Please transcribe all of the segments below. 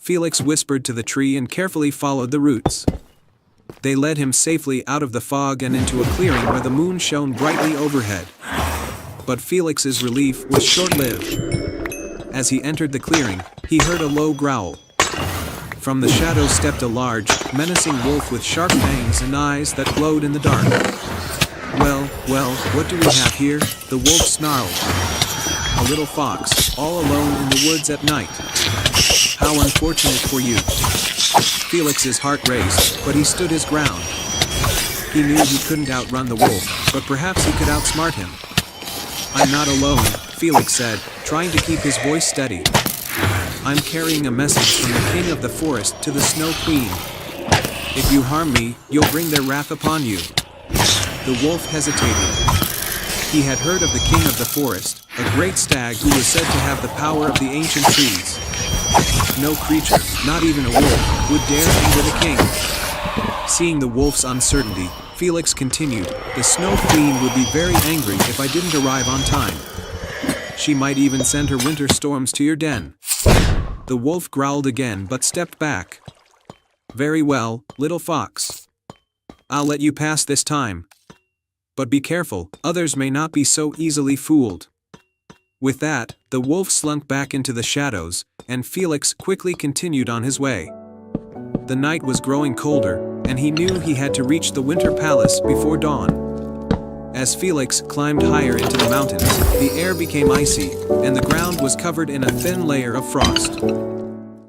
Felix whispered to the tree and carefully followed the roots. They led him safely out of the fog and into a clearing where the moon shone brightly overhead. But Felix's relief was short-lived. As he entered the clearing, he heard a low growl. From the shadows stepped a large, menacing wolf with sharp fangs and eyes that glowed in the dark. Well, what do we have here? The wolf snarled. A little fox, all alone in the woods at night. How unfortunate for you. Felix's heart raced, but he stood his ground. He knew he couldn't outrun the wolf, but perhaps he could outsmart him. I'm not alone, Felix said, trying to keep his voice steady. I'm carrying a message from the king of the forest to the Snow Queen. If you harm me, you'll bring their wrath upon you. The wolf hesitated. He had heard of the king of the forest, a great stag who was said to have the power of the ancient trees. No creature, not even a wolf, would dare anger the king. Seeing the wolf's uncertainty, Felix continued, the Snow Queen would be very angry if I didn't arrive on time. She might even send her winter storms to your den. The wolf growled again but stepped back. Very well, little fox. I'll let you pass this time. But be careful, others may not be so easily fooled. With that, the wolf slunk back into the shadows, and Felix quickly continued on his way. The night was growing colder, and he knew he had to reach the winter palace before dawn. As Felix climbed higher into the mountains, the air became icy, and the ground was covered in a thin layer of frost.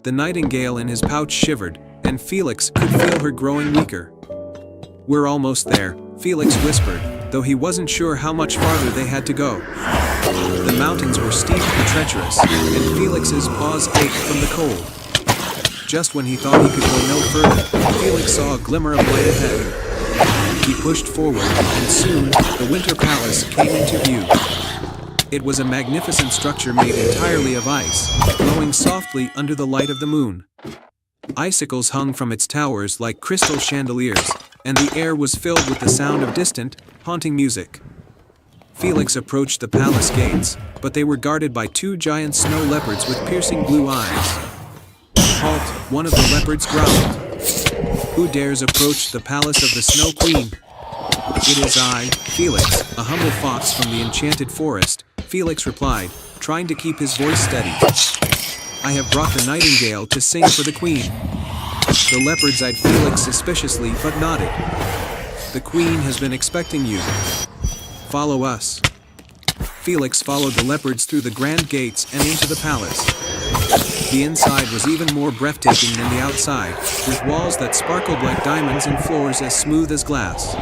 The nightingale in his pouch shivered, and Felix could feel her growing weaker. We're almost there, Felix whispered, though he wasn't sure how much farther they had to go. The mountains were steep and treacherous, and Felix's paws ached from the cold. Just when he thought he could go no further, Felix saw a glimmer of light ahead. He pushed forward, and soon, the winter palace came into view. It was a magnificent structure made entirely of ice, glowing softly under the light of the moon. Icicles hung from its towers like crystal chandeliers, and the air was filled with the sound of distant, haunting music. Felix approached the palace gates, but they were guarded by two giant snow leopards with piercing blue eyes. Halt, one of the leopards growled. Who dares approach the palace of the Snow Queen? It is I, Felix, a humble fox from the enchanted forest, Felix replied, trying to keep his voice steady. I have brought the nightingale to sing for the queen. The leopards eyed Felix suspiciously but nodded. The queen has been expecting you. Follow us. Felix followed the leopards through the grand gates and into the palace. The inside was even more breathtaking than the outside, with walls that sparkled like diamonds and floors as smooth as glass.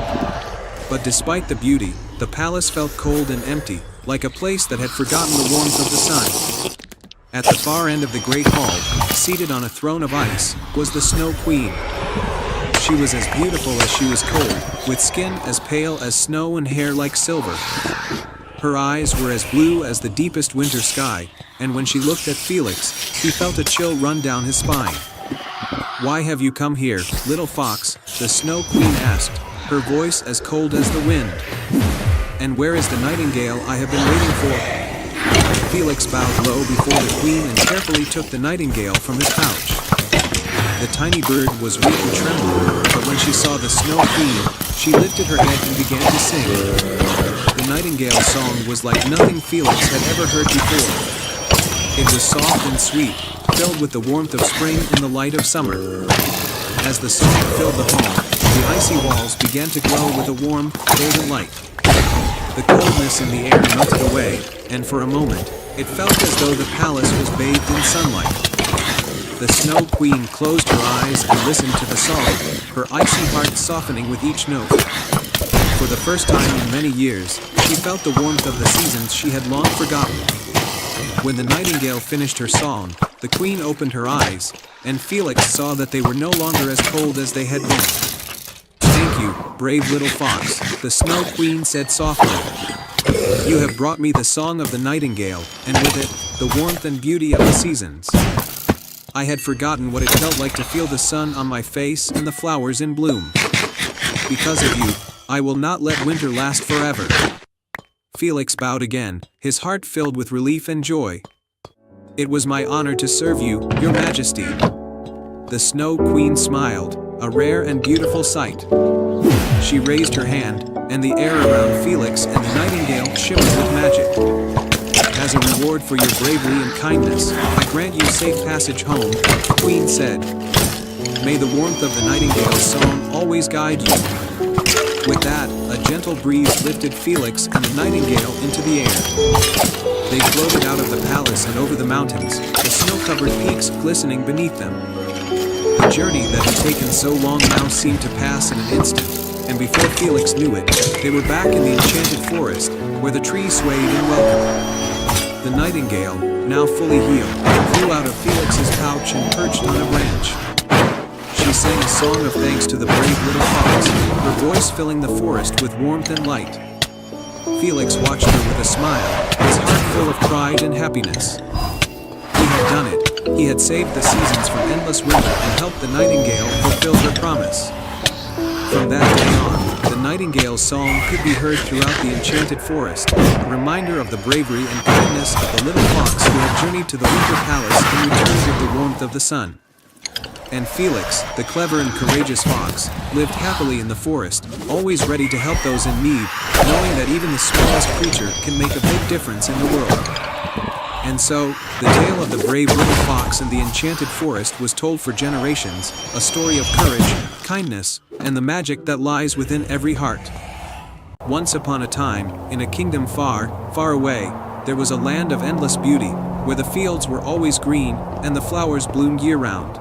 But despite the beauty, the palace felt cold and empty, like a place that had forgotten the warmth of the sun. At the far end of the great hall, seated on a throne of ice, was the Snow Queen. She was as beautiful as she was cold, with skin as pale as snow and hair like silver. Her eyes were as blue as the deepest winter sky, and when she looked at Felix, he felt a chill run down his spine. Why have you come here, little fox? The Snow Queen asked, her voice as cold as the wind. And where is the nightingale I have been waiting for? Felix bowed low before the queen and carefully took the nightingale from his pouch. The tiny bird was weak and trembling, but when she saw the Snow Queen, she lifted her head and began to sing. The nightingale's song was like nothing Felix had ever heard before. It was soft and sweet, filled with the warmth of spring and the light of summer. As the song filled the hall, the icy walls began to glow with a warm, golden light. The coldness in the air melted away, and for a moment, it felt as though the palace was bathed in sunlight. The Snow Queen closed her eyes and listened to the song, her icy heart softening with each note. For the first time in many years, she felt the warmth of the seasons she had long forgotten. When the nightingale finished her song, the queen opened her eyes, and Felix saw that they were no longer as cold as they had been. Thank you, brave little fox, the Snow Queen said softly. You have brought me the song of the nightingale, and with it, the warmth and beauty of the seasons. I had forgotten what it felt like to feel the sun on my face and the flowers in bloom. Because of you, I will not let winter last forever. Felix bowed again, his heart filled with relief and joy. It was my honor to serve you, Your Majesty. The Snow Queen smiled, a rare and beautiful sight. She raised her hand, and the air around Felix and the nightingale shimmered with magic. As a reward for your bravery and kindness, I grant you safe passage home, the Queen said. May the warmth of the nightingale's song always guide you. With that, a gentle breeze lifted Felix and the nightingale into the air. They floated out of the palace and over the mountains, the snow-covered peaks glistening beneath them. The journey that had taken so long now seemed to pass in an instant, and before Felix knew it, they were back in the enchanted forest, where the trees swayed in welcome. The nightingale, now fully healed, flew out of Felix's pouch and perched on a branch. She sang a song of thanks to the brave little fox, her voice filling the forest with warmth and light. Felix watched her with a smile, his heart full of pride and happiness. He had done it. He had saved the seasons from endless winter and helped the nightingale fulfill her promise. From that day on, the nightingale's song could be heard throughout the enchanted forest, a reminder of the bravery and kindness of the little fox who had journeyed to the winter palace and returned with the warmth of the sun. And Felix, the clever and courageous fox, lived happily in the forest, always ready to help those in need, knowing that even the smallest creature can make a big difference in the world. And so, the tale of the brave little fox and the enchanted forest was told for generations, a story of courage, kindness, and the magic that lies within every heart. Once upon a time, in a kingdom far, far away, there was a land of endless beauty, where the fields were always green and the flowers bloomed year-round.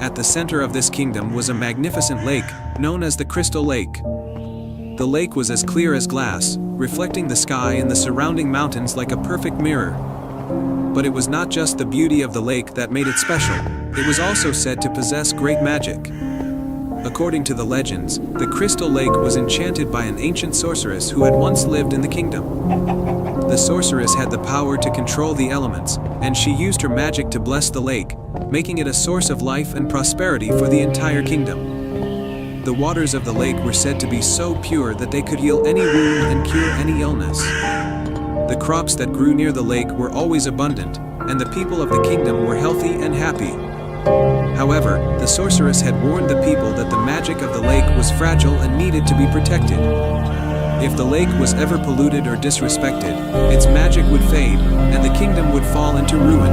At the center of this kingdom was a magnificent lake, known as the Crystal Lake. The lake was as clear as glass, reflecting the sky and the surrounding mountains like a perfect mirror. But it was not just the beauty of the lake that made it special, it was also said to possess great magic. According to the legends, the Crystal Lake was enchanted by an ancient sorceress who had once lived in the kingdom. The sorceress had the power to control the elements, and she used her magic to bless the lake, making it a source of life and prosperity for the entire kingdom. The waters of the lake were said to be so pure that they could heal any wound and cure any illness. The crops that grew near the lake were always abundant, and the people of the kingdom were healthy and happy. However, the sorceress had warned the people that the magic of the lake was fragile and needed to be protected. If the lake was ever polluted or disrespected, its magic would fade, and the kingdom would fall into ruin.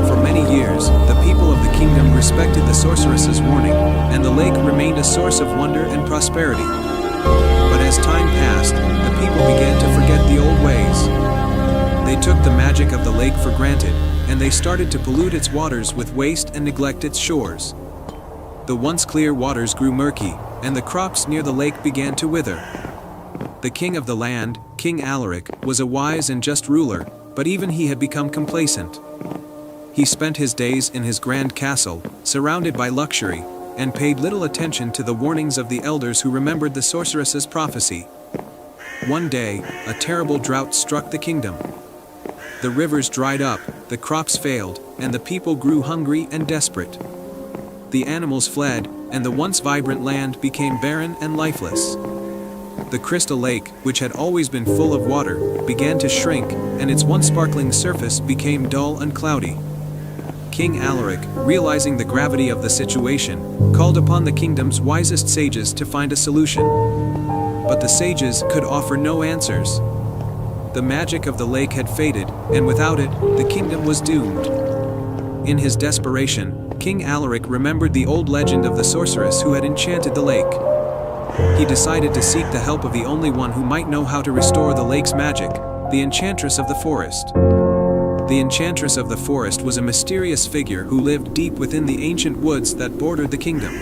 For many years, the people of the kingdom respected the sorceress's warning, and the lake remained a source of wonder and prosperity. But as time passed, the people began to forget the old ways. They took the magic of the lake for granted, and they started to pollute its waters with waste and neglect its shores. The once clear waters grew murky, and the crops near the lake began to wither. The king of the land, King Alaric, was a wise and just ruler, but even he had become complacent. He spent his days in his grand castle, surrounded by luxury, and paid little attention to the warnings of the elders who remembered the sorceress's prophecy. One day, a terrible drought struck the kingdom. The rivers dried up, the crops failed, and the people grew hungry and desperate. The animals fled, and the once vibrant land became barren and lifeless. The Crystal Lake, which had always been full of water, began to shrink, and its once sparkling surface became dull and cloudy. King Alaric, realizing the gravity of the situation, called upon the kingdom's wisest sages to find a solution. But the sages could offer no answers. The magic of the lake had faded, and without it, the kingdom was doomed. In his desperation, King Alaric remembered the old legend of the sorceress who had enchanted the lake. He decided to seek the help of the only one who might know how to restore the lake's magic, the Enchantress of the Forest. The Enchantress of the Forest was a mysterious figure who lived deep within the ancient woods that bordered the kingdom.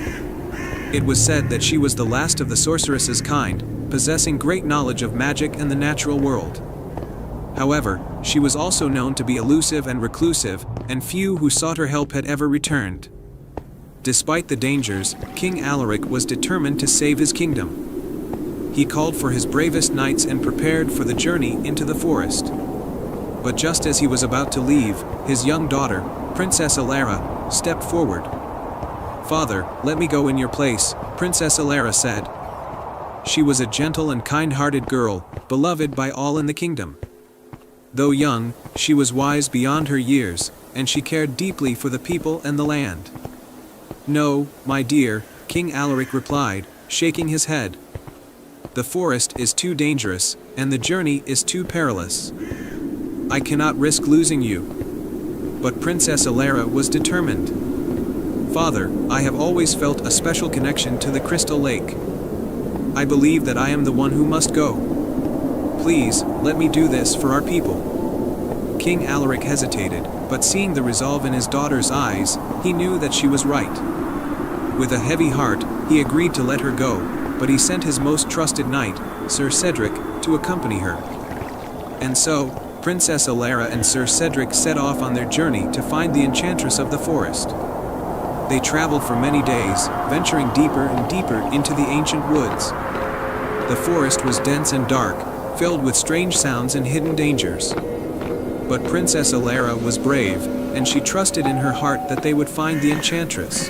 It was said that she was the last of the sorceress's kind, possessing great knowledge of magic and the natural world. However, she was also known to be elusive and reclusive, and few who sought her help had ever returned. Despite the dangers, King Alaric was determined to save his kingdom. He called for his bravest knights and prepared for the journey into the forest. But just as he was about to leave, his young daughter, Princess Alara, stepped forward. "Father, let me go in your place," Princess Alara said. She was a gentle and kind-hearted girl, beloved by all in the kingdom. Though young, she was wise beyond her years, and she cared deeply for the people and the land. "No, my dear," King Alaric replied, shaking his head. "The forest is too dangerous, and the journey is too perilous. I cannot risk losing you." But Princess Alara was determined. "Father, I have always felt a special connection to the Crystal Lake. I believe that I am the one who must go. Please, let me do this for our people." King Alaric hesitated, but seeing the resolve in his daughter's eyes, he knew that she was right. With a heavy heart, he agreed to let her go, but he sent his most trusted knight, Sir Cedric, to accompany her. And so, Princess Alara and Sir Cedric set off on their journey to find the enchantress of the forest. They traveled for many days, venturing deeper and deeper into the ancient woods. The forest was dense and dark, filled with strange sounds and hidden dangers. But Princess Alara was brave, and she trusted in her heart that they would find the enchantress.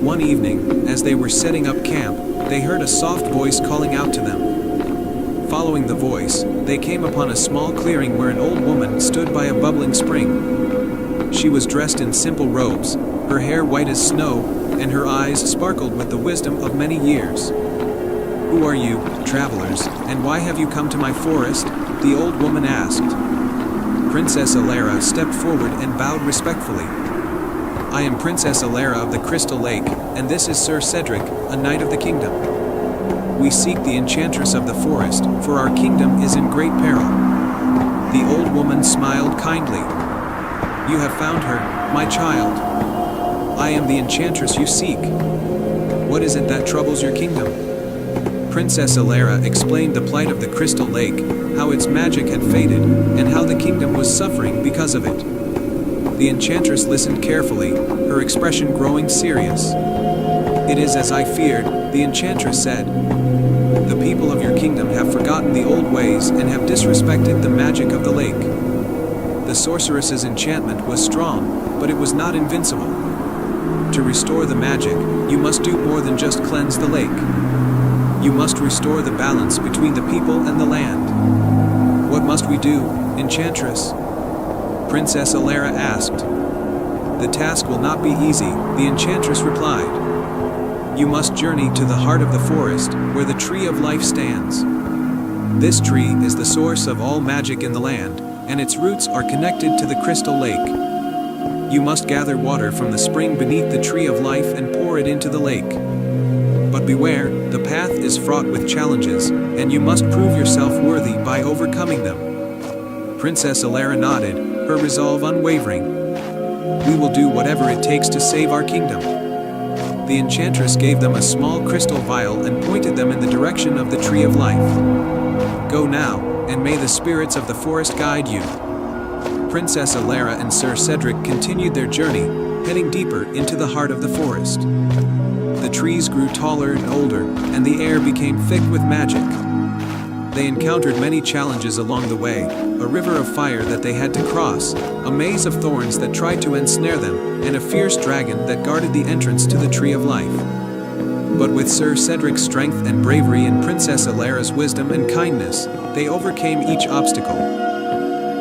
One evening, as they were setting up camp, they heard a soft voice calling out to them. Following the voice, they came upon a small clearing where an old woman stood by a bubbling spring. She was dressed in simple robes, her hair white as snow, and her eyes sparkled with the wisdom of many years. "Who are you, travelers, and why have you come to my forest?" the old woman asked. Princess Alara stepped forward and bowed respectfully. "I am Princess Alara of the Crystal Lake, and this is Sir Cedric, a knight of the kingdom. We seek the enchantress of the forest, for our kingdom is in great peril." The old woman smiled kindly. "You have found her, my child. I am the enchantress you seek. What is it that troubles your kingdom?" Princess Alara explained the plight of the Crystal Lake, how its magic had faded, and how the kingdom was suffering because of it. The enchantress listened carefully, her expression growing serious. "It is as I feared," the enchantress said. "The people of your kingdom have forgotten the old ways and have disrespected the magic of the lake. The sorceress's enchantment was strong, but it was not invincible. To restore the magic, you must do more than just cleanse the lake. You must restore the balance between the people and the land." "What must we do, enchantress?" Princess Alara asked. "The task will not be easy," the enchantress replied. "You must journey to the heart of the forest, where the tree of life stands. This tree is the source of all magic in the land, and its roots are connected to the Crystal Lake. You must gather water from the spring beneath the tree of life and pour it into the lake. But beware, the path is fraught with challenges, and you must prove yourself worthy by overcoming them." Princess Alara nodded, her resolve unwavering. "We will do whatever it takes to save our kingdom." The enchantress gave them a small crystal vial and pointed them in the direction of the tree of life. "Go now, and may the spirits of the forest guide you." Princess Alara and Sir Cedric continued their journey, heading deeper into the heart of the forest. The trees grew taller and older, and the air became thick with magic. They encountered many challenges along the way, a river of fire that they had to cross, a maze of thorns that tried to ensnare them, and a fierce dragon that guarded the entrance to the Tree of Life. But with Sir Cedric's strength and bravery and Princess Alara's wisdom and kindness, they overcame each obstacle.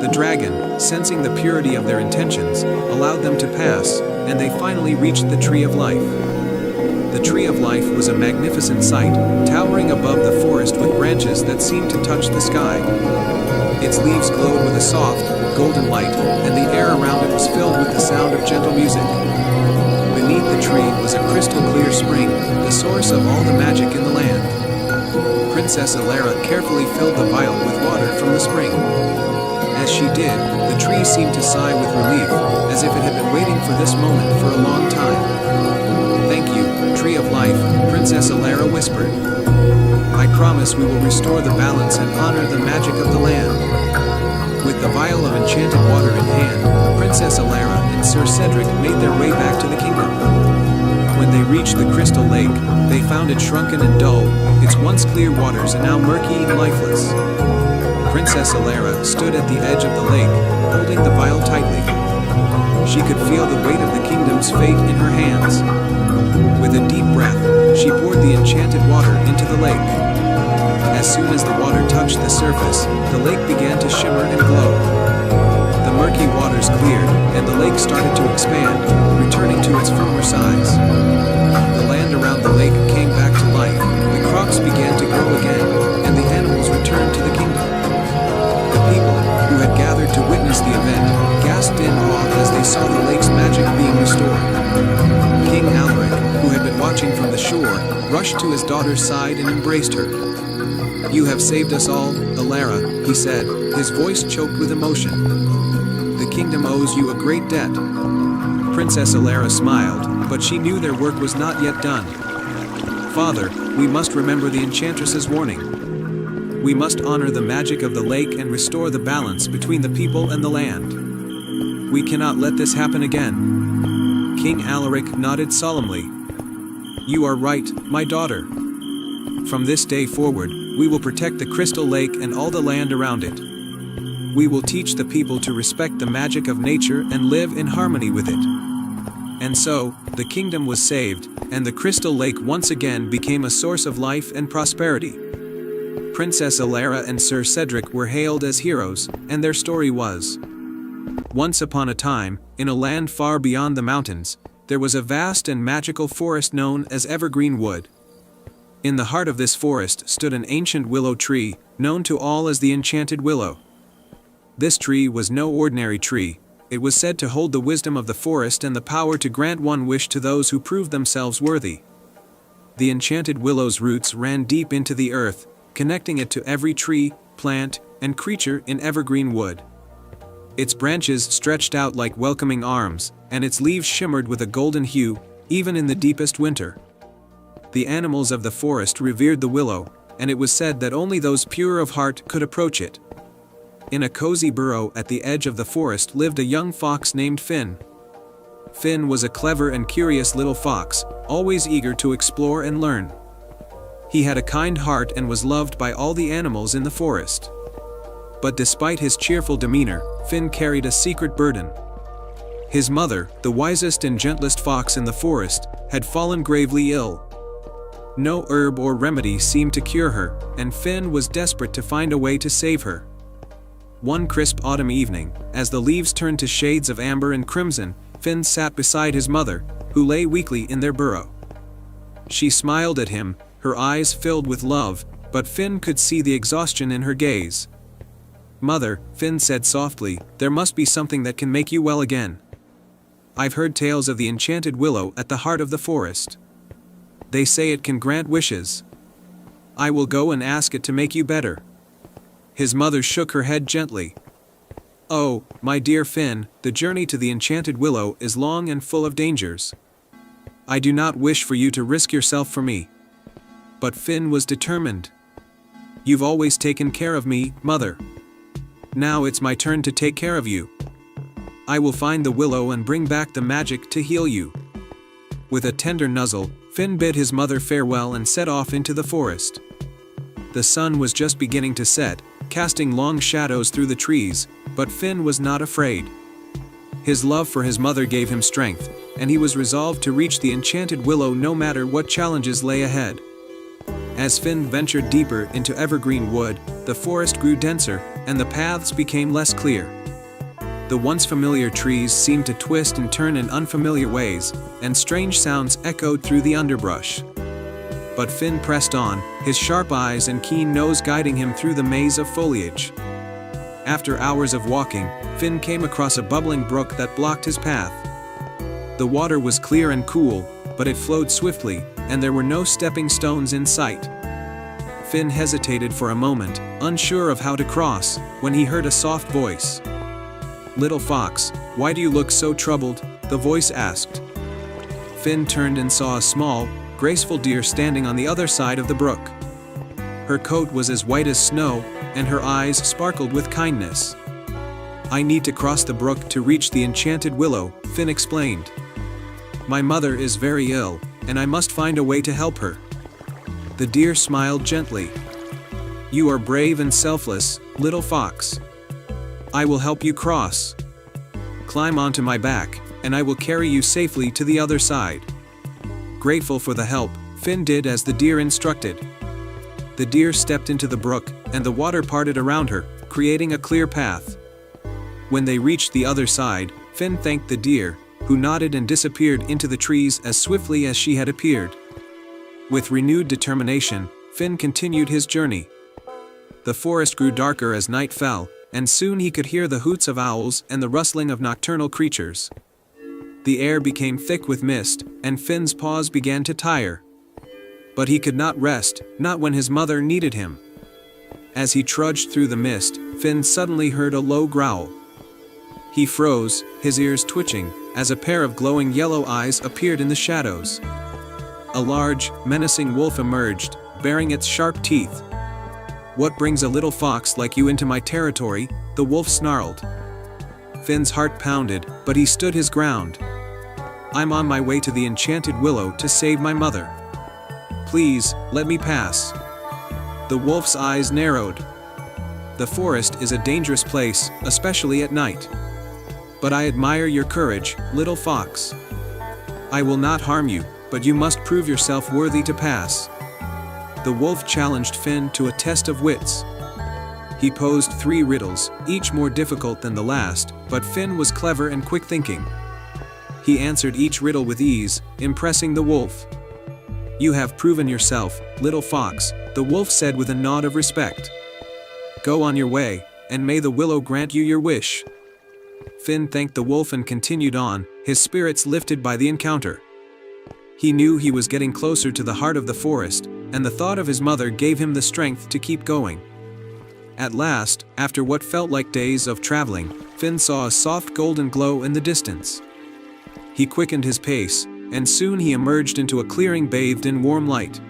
The dragon, sensing the purity of their intentions, allowed them to pass, and they finally reached the Tree of Life. The Tree of Life was a magnificent sight, towering above the forest with branches that seemed to touch the sky. Its leaves glowed with a soft, golden light, and the air around it was filled with the sound of gentle music. Beneath the tree was a crystal-clear spring, the source of all the magic in the land. Princess Alara carefully filled the vial with water from the spring. As she did, the tree seemed to sigh with relief, as if it had been waiting for this moment for a long time. "Thank you, Tree of Life," Princess Alara whispered. "I promise we will restore the balance and honor the magic of the land." With the vial of enchanted water in hand, Princess Alara and Sir Cedric made their way back to the kingdom. When they reached the Crystal Lake, they found it shrunken and dull, its once clear waters are now murky and lifeless. Princess Alara stood at the edge of the lake, holding the vial tightly. She could feel the weight of the kingdom's fate in her hands. With a deep breath, she poured the enchanted water into the lake. As soon as the water touched the surface, the lake began to shimmer and glow. The murky waters cleared, and the lake started to expand, returning to its former size. rushed to his daughter's side and embraced her. "You have saved us all, Alara," he said, his voice choked with emotion. "The kingdom owes you a great debt." Princess Alara smiled, but she knew their work was not yet done. "Father, we must remember the enchantress's warning. We must honor the magic of the lake and restore the balance between the people and the land. We cannot let this happen again." King Alaric nodded solemnly. "You are right, my daughter. From this day forward, we will protect the crystal lake and all the land around it. We will teach the people to respect the magic of nature and live in harmony with it." And so, the kingdom was saved, and the crystal lake once again became a source of life and prosperity. Princess Alara and Sir Cedric were hailed as heroes, and their story was: once upon a time, in a land far beyond the mountains, there was a vast and magical forest known as Evergreen Wood. In the heart of this forest stood an ancient willow tree, known to all as the Enchanted Willow. This tree was no ordinary tree. It was said to hold the wisdom of the forest and the power to grant one wish to those who proved themselves worthy. The enchanted willow's roots ran deep into the earth, connecting it to every tree, plant, and creature in Evergreen Wood. Its branches stretched out like welcoming arms, and its leaves shimmered with a golden hue, even in the deepest winter. The animals of the forest revered the willow, and it was said that only those pure of heart could approach it. In a cozy burrow at the edge of the forest lived a young fox named Finn. Finn was a clever and curious little fox, always eager to explore and learn. He had a kind heart and was loved by all the animals in the forest. But despite his cheerful demeanor, Finn carried a secret burden. His mother, the wisest and gentlest fox in the forest, had fallen gravely ill. No herb or remedy seemed to cure her, and Finn was desperate to find a way to save her. One crisp autumn evening, as the leaves turned to shades of amber and crimson, Finn sat beside his mother, who lay weakly in their burrow. She smiled at him, her eyes filled with love, but Finn could see the exhaustion in her gaze. "Mother," Finn said softly, "there must be something that can make you well again. I've heard tales of the enchanted willow at the heart of the forest. They say it can grant wishes. I will go and ask it to make you better." His mother shook her head gently. "Oh, my dear Finn, the journey to the enchanted willow is long and full of dangers. I do not wish for you to risk yourself for me." But Finn was determined. "You've always taken care of me, Mother. Now it's my turn to take care of you. I will find the willow and bring back the magic to heal you." With a tender nuzzle, Finn bid his mother farewell and set off into the forest. The sun was just beginning to set, casting long shadows through the trees, but Finn was not afraid. His love for his mother gave him strength, and he was resolved to reach the enchanted willow no matter what challenges lay ahead. As Finn ventured deeper into Evergreen Wood, the forest grew denser, and the paths became less clear. The once familiar trees seemed to twist and turn in unfamiliar ways, and strange sounds echoed through the underbrush. But Finn pressed on, his sharp eyes and keen nose guiding him through the maze of foliage. After hours of walking, Finn came across a bubbling brook that blocked his path. The water was clear and cool, but it flowed swiftly, and there were no stepping stones in sight. Finn hesitated for a moment, unsure of how to cross, when he heard a soft voice. "Little fox, why do you look so troubled?" the voice asked. Finn turned and saw a small, graceful deer standing on the other side of the brook. Her coat was as white as snow, and her eyes sparkled with kindness. "I need to cross the brook to reach the enchanted willow," Finn explained. "My mother is very ill, and I must find a way to help her." The deer smiled gently. "You are brave and selfless, little fox. I will help you cross. Climb onto my back, and I will carry you safely to the other side." Grateful for the help, Finn did as the deer instructed. The deer stepped into the brook, and the water parted around her, creating a clear path. When they reached the other side, Finn thanked the deer, who nodded and disappeared into the trees as swiftly as she had appeared. With renewed determination, Finn continued his journey. The forest grew darker as night fell, and soon he could hear the hoots of owls and the rustling of nocturnal creatures. The air became thick with mist, and Finn's paws began to tire. But he could not rest, not when his mother needed him. As he trudged through the mist, Finn suddenly heard a low growl. He froze, his ears twitching, as a pair of glowing yellow eyes appeared in the shadows. A large, menacing wolf emerged, baring its sharp teeth. "What brings a little fox like you into my territory?" the wolf snarled. Finn's heart pounded, but he stood his ground. "I'm on my way to the enchanted willow to save my mother. Please, let me pass." The wolf's eyes narrowed. "The forest is a dangerous place, especially at night. But I admire your courage, little fox. I will not harm you, but you must prove yourself worthy to pass." The wolf challenged Finn to a test of wits. He posed 3 riddles, each more difficult than the last, but Finn was clever and quick-thinking. He answered each riddle with ease, impressing the wolf. "You have proven yourself, little fox," the wolf said with a nod of respect. "Go on your way, and may the willow grant you your wish." Finn thanked the wolf and continued on, his spirits lifted by the encounter. He knew he was getting closer to the heart of the forest, and the thought of his mother gave him the strength to keep going. At last, after what felt like days of traveling, Finn saw a soft golden glow in the distance. He quickened his pace, and soon he emerged into a clearing bathed in warm light.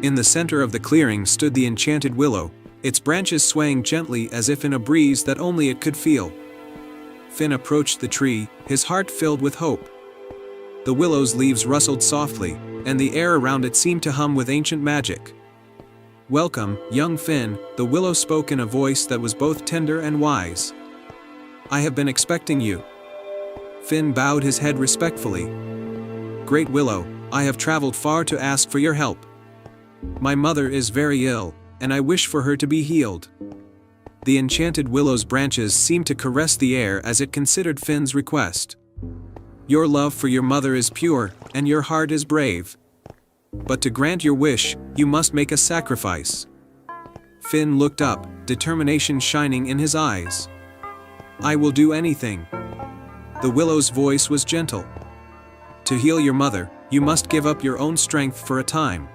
In the center of the clearing stood the enchanted willow, its branches swaying gently as if in a breeze that only it could feel. Finn approached the tree, his heart filled with hope. The willow's leaves rustled softly, and the air around it seemed to hum with ancient magic. "Welcome, young Finn," the willow spoke in a voice that was both tender and wise. "I have been expecting you." Finn bowed his head respectfully. "Great Willow, I have traveled far to ask for your help. My mother is very ill, and I wish for her to be healed." The enchanted willow's branches seemed to caress the air as it considered Finn's request. "Your love for your mother is pure, and your heart is brave. But to grant your wish, you must make a sacrifice." Finn looked up, determination shining in his eyes. "I will do anything." The willow's voice was gentle. "To heal your mother, you must give up your own strength for a time.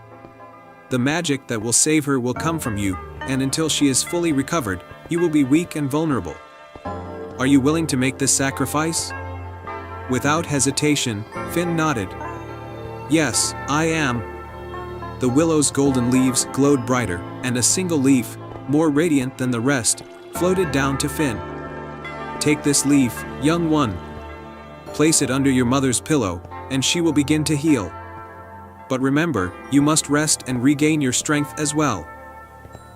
The magic that will save her will come from you, and until she is fully recovered, you will be weak and vulnerable. Are you willing to make this sacrifice?" Without hesitation, Finn nodded. "Yes, I am." The willow's golden leaves glowed brighter, and a single leaf, more radiant than the rest, floated down to Finn. "Take this leaf, young one. Place it under your mother's pillow, and she will begin to heal. But remember, you must rest and regain your strength as well."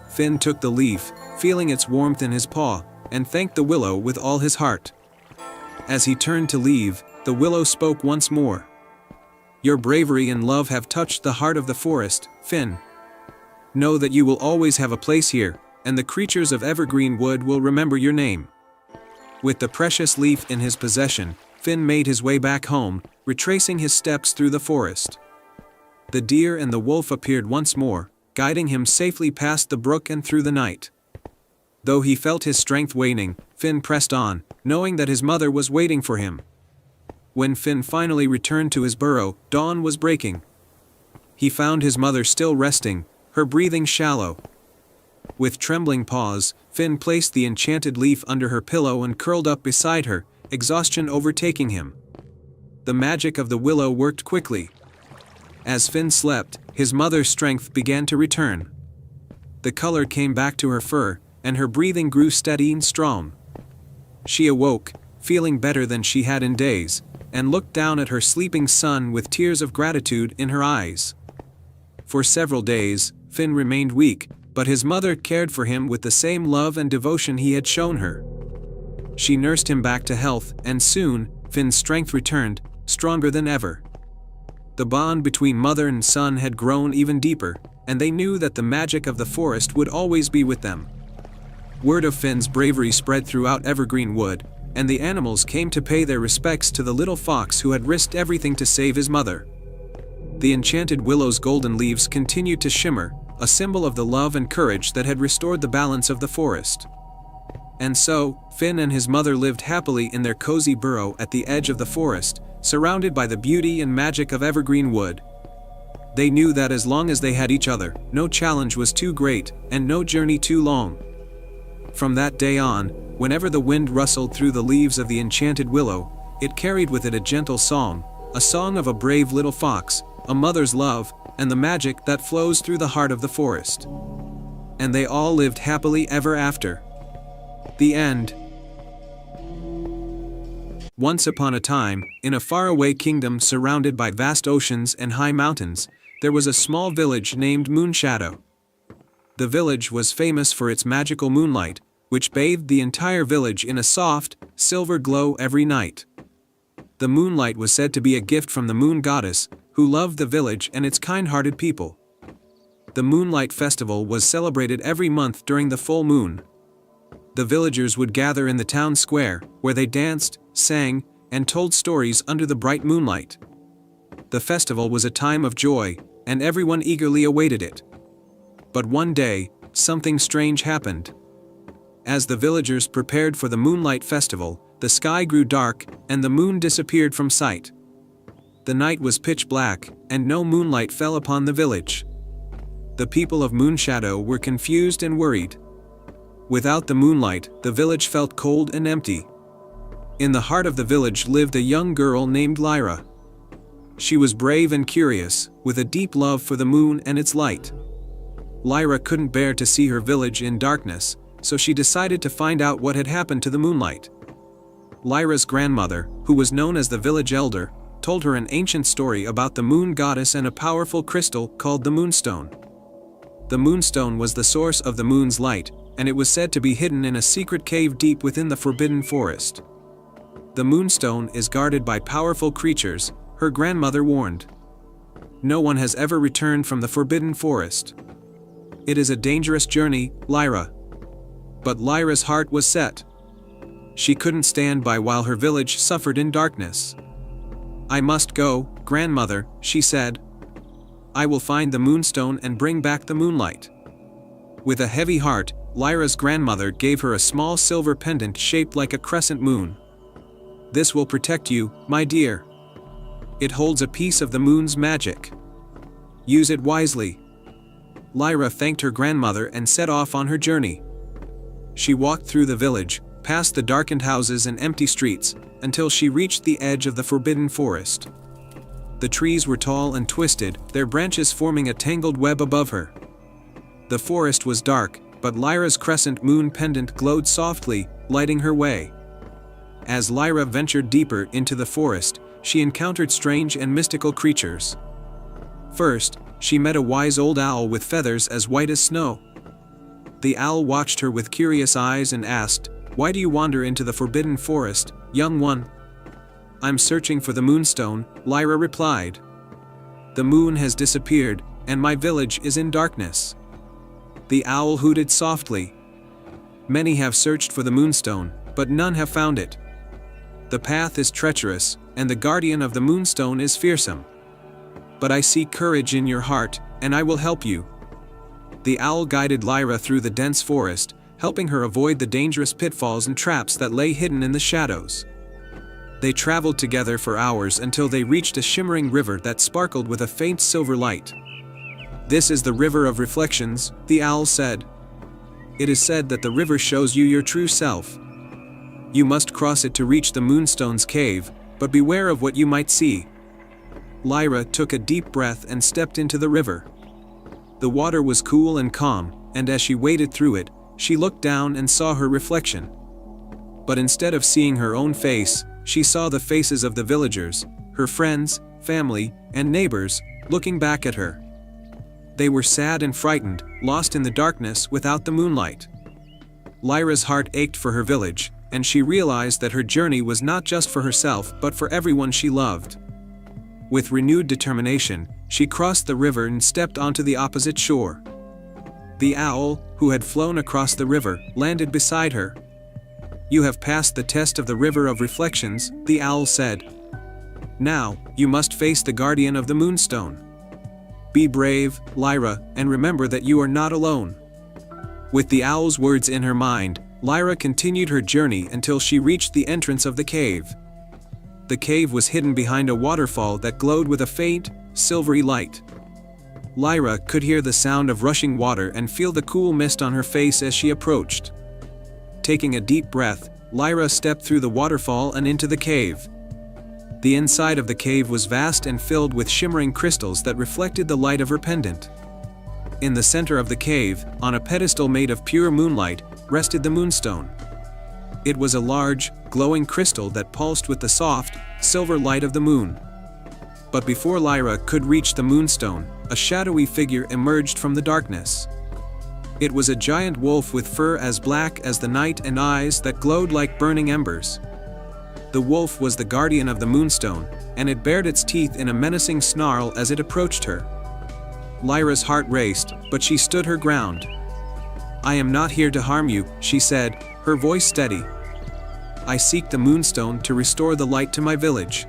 Finn took the leaf, feeling its warmth in his paw, and thanked the willow with all his heart. As he turned to leave, the willow spoke once more. "Your bravery and love have touched the heart of the forest, Finn. Know that you will always have a place here, and the creatures of Evergreen Wood will remember your name." With the precious leaf in his possession, Finn made his way back home, retracing his steps through the forest. The deer and the wolf appeared once more, guiding him safely past the brook and through the night. Though he felt his strength waning, Finn pressed on, knowing that his mother was waiting for him. When Finn finally returned to his burrow, dawn was breaking. He found his mother still resting, her breathing shallow. With trembling paws, Finn placed the enchanted leaf under her pillow and curled up beside her, exhaustion overtaking him. The magic of the willow worked quickly. As Finn slept, his mother's strength began to return. The color came back to her fur, and her breathing grew steady and strong. She awoke, feeling better than she had in days, and looked down at her sleeping son with tears of gratitude in her eyes. For several days, Finn remained weak, but his mother cared for him with the same love and devotion he had shown her. She nursed him back to health, and soon, Finn's strength returned, stronger than ever. The bond between mother and son had grown even deeper, and they knew that the magic of the forest would always be with them. Word of Finn's bravery spread throughout Evergreen Wood, and the animals came to pay their respects to the little fox who had risked everything to save his mother. The enchanted willow's golden leaves continued to shimmer, a symbol of the love and courage that had restored the balance of the forest. And so, Finn and his mother lived happily in their cozy burrow at the edge of the forest, surrounded by the beauty and magic of Evergreen Wood. They knew that as long as they had each other, no challenge was too great, and no journey too long. From that day on, whenever the wind rustled through the leaves of the enchanted willow, it carried with it a gentle song, a song of a brave little fox, a mother's love, and the magic that flows through the heart of the forest. And they all lived happily ever after. The end. Once upon a time, in a faraway kingdom surrounded by vast oceans and high mountains, there was a small village named Moonshadow. The village was famous for its magical moonlight, which bathed the entire village in a soft, silver glow every night. The moonlight was said to be a gift from the moon goddess, who loved the village and its kind-hearted people. The Moonlight Festival was celebrated every month during the full moon. The villagers would gather in the town square, where they danced, sang, and told stories under the bright moonlight. The festival was a time of joy, and everyone eagerly awaited it. But one day, something strange happened. As the villagers prepared for the Moonlight Festival, the sky grew dark, and the moon disappeared from sight. The night was pitch black, and no moonlight fell upon the village. The people of Moonshadow were confused and worried. Without the moonlight, the village felt cold and empty. In the heart of the village lived a young girl named Lyra. She was brave and curious, with a deep love for the moon and its light. Lyra couldn't bear to see her village in darkness, so she decided to find out what had happened to the moonlight. Lyra's grandmother, who was known as the village elder, told her an ancient story about the moon goddess and a powerful crystal called the moonstone. The moonstone was the source of the moon's light, and it was said to be hidden in a secret cave deep within the forbidden forest. The moonstone is guarded by powerful creatures, her grandmother warned. No one has ever returned from the forbidden forest. It is a dangerous journey, Lyra. But Lyra's heart was set. She couldn't stand by while her village suffered in darkness. I must go, grandmother, she said. I will find the moonstone and bring back the moonlight. With a heavy heart, Lyra's grandmother gave her a small silver pendant shaped like a crescent moon. This will protect you, my dear. It holds a piece of the moon's magic. Use it wisely. Lyra thanked her grandmother and set off on her journey. She walked through the village, past the darkened houses and empty streets, until she reached the edge of the forbidden forest. The trees were tall and twisted, their branches forming a tangled web above her. The forest was dark, but Lyra's crescent moon pendant glowed softly, lighting her way. As Lyra ventured deeper into the forest, she encountered strange and mystical creatures. First, she met a wise old owl with feathers as white as snow. The owl watched her with curious eyes and asked, "Why do you wander into the forbidden forest, young one?" "I'm searching for the moonstone," Lyra replied. "The moon has disappeared, and my village is in darkness." The owl hooted softly. "Many have searched for the moonstone, but none have found it. The path is treacherous, and the guardian of the moonstone is fearsome. But I see courage in your heart, and I will help you." The owl guided Lyra through the dense forest, helping her avoid the dangerous pitfalls and traps that lay hidden in the shadows. They traveled together for hours until they reached a shimmering river that sparkled with a faint silver light. "This is the River of Reflections," the owl said. "It is said that the river shows you your true self. You must cross it to reach the moonstone's cave, but beware of what you might see." Lyra took a deep breath and stepped into the river. The water was cool and calm, and as she waded through it, she looked down and saw her reflection. But instead of seeing her own face, she saw the faces of the villagers, her friends, family, and neighbors, looking back at her. They were sad and frightened, lost in the darkness without the moonlight. Lyra's heart ached for her village, and she realized that her journey was not just for herself but for everyone she loved. With renewed determination, she crossed the river and stepped onto the opposite shore. The owl, who had flown across the river, landed beside her. "You have passed the test of the River of Reflections," the owl said. "Now, you must face the guardian of the moonstone. Be brave, Lyra, and remember that you are not alone." With the owl's words in her mind, Lyra continued her journey until she reached the entrance of the cave. The cave was hidden behind a waterfall that glowed with a faint, silvery light. Lyra could hear the sound of rushing water and feel the cool mist on her face as she approached. Taking a deep breath, Lyra stepped through the waterfall and into the cave. The inside of the cave was vast and filled with shimmering crystals that reflected the light of her pendant. In the center of the cave, on a pedestal made of pure moonlight, rested the moonstone. It was a large, glowing crystal that pulsed with the soft, silver light of the moon. But before Lyra could reach the moonstone, a shadowy figure emerged from the darkness. It was a giant wolf with fur as black as the night and eyes that glowed like burning embers. The wolf was the guardian of the moonstone, and it bared its teeth in a menacing snarl as it approached her. Lyra's heart raced, but she stood her ground. "I am not here to harm you," she said, her voice steady. "I seek the moonstone to restore the light to my village.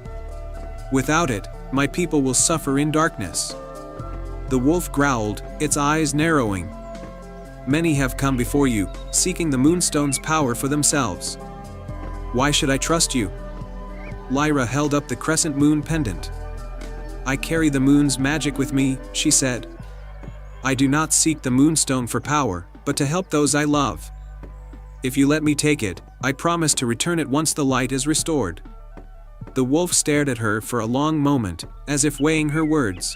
Without it, my people will suffer in darkness." The wolf growled, its eyes narrowing. "Many have come before you, seeking the moonstone's power for themselves. Why should I trust you?" Lyra held up the crescent moon pendant. "I carry the moon's magic with me," she said. "I do not seek the moonstone for power, but to help those I love. If you let me take it, I promise to return it once the light is restored." The wolf stared at her for a long moment, as if weighing her words.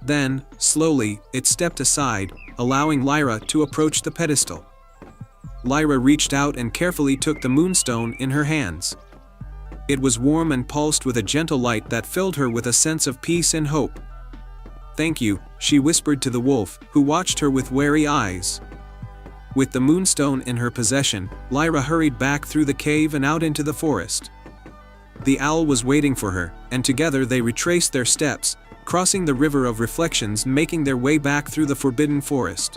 Then, slowly, it stepped aside, allowing Lyra to approach the pedestal. Lyra reached out and carefully took the moonstone in her hands. It was warm and pulsed with a gentle light that filled her with a sense of peace and hope. "Thank you," she whispered to the wolf, who watched her with wary eyes. With the moonstone in her possession, Lyra hurried back through the cave and out into the forest. The owl was waiting for her, and together they retraced their steps, crossing the river of reflections, making their way back through the forbidden forest.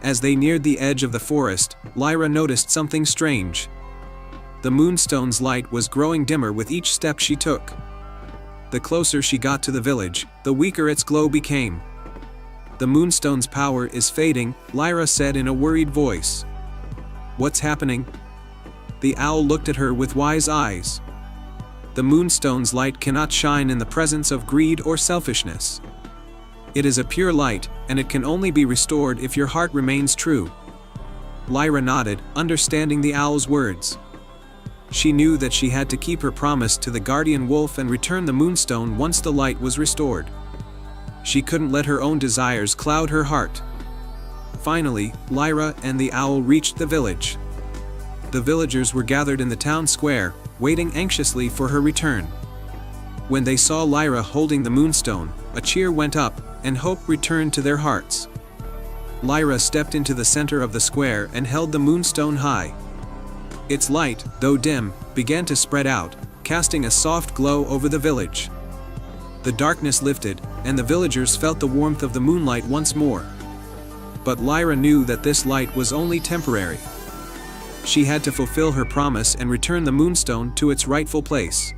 As they neared the edge of the forest, Lyra noticed something strange. The moonstone's light was growing dimmer with each step she took. The closer she got to the village, the weaker its glow became. "The moonstone's power is fading," Lyra said in a worried voice. "What's happening?" The owl looked at her with wise eyes. "The moonstone's light cannot shine in the presence of greed or selfishness. It is a pure light, and it can only be restored if your heart remains true." Lyra nodded, understanding the owl's words. She knew that she had to keep her promise to the guardian wolf and return the moonstone once the light was restored. She couldn't let her own desires cloud her heart. Finally, Lyra and the owl reached the village. The villagers were gathered in the town square, waiting anxiously for her return. When they saw Lyra holding the moonstone, a cheer went up, and hope returned to their hearts. Lyra stepped into the center of the square and held the moonstone high. Its light, though dim, began to spread out, casting a soft glow over the village. The darkness lifted, and the villagers felt the warmth of the moonlight once more. But Lyra knew that this light was only temporary. She had to fulfill her promise and return the moonstone to its rightful place.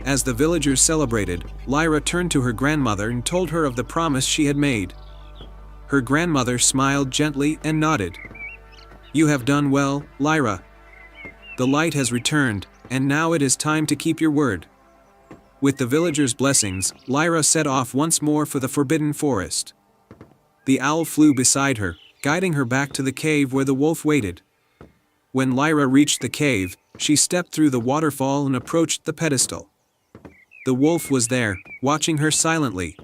As the villagers celebrated, Lyra turned to her grandmother and told her of the promise she had made. Her grandmother smiled gently and nodded. "You have done well, Lyra. The light has returned, and now it is time to keep your word." With the villagers' blessings, Lyra set off once more for the forbidden forest. The owl flew beside her, guiding her back to the cave where the wolf waited. When Lyra reached the cave, she stepped through the waterfall and approached the pedestal. The wolf was there, watching her silently.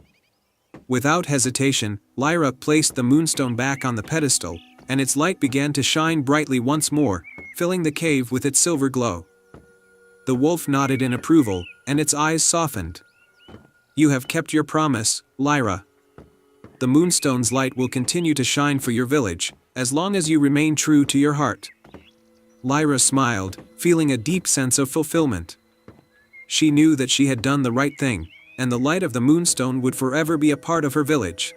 Without hesitation, Lyra placed the moonstone back on the pedestal, and its light began to shine brightly once more, filling the cave with its silver glow. The wolf nodded in approval, and its eyes softened. "You have kept your promise, Lyra. The moonstone's light will continue to shine for your village, as long as you remain true to your heart." Lyra smiled, feeling a deep sense of fulfillment. She knew that she had done the right thing, and the light of the moonstone would forever be a part of her village.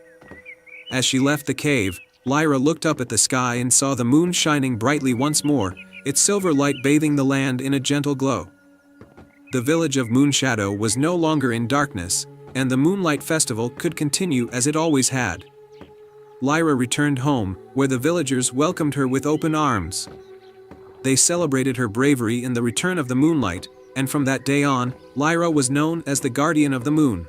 As she left the cave, Lyra looked up at the sky and saw the moon shining brightly once more, its silver light bathing the land in a gentle glow. The village of Moonshadow was no longer in darkness, and the Moonlight Festival could continue as it always had. Lyra returned home, where the villagers welcomed her with open arms. They celebrated her bravery in the return of the moonlight, and from that day on, Lyra was known as the Guardian of the Moon.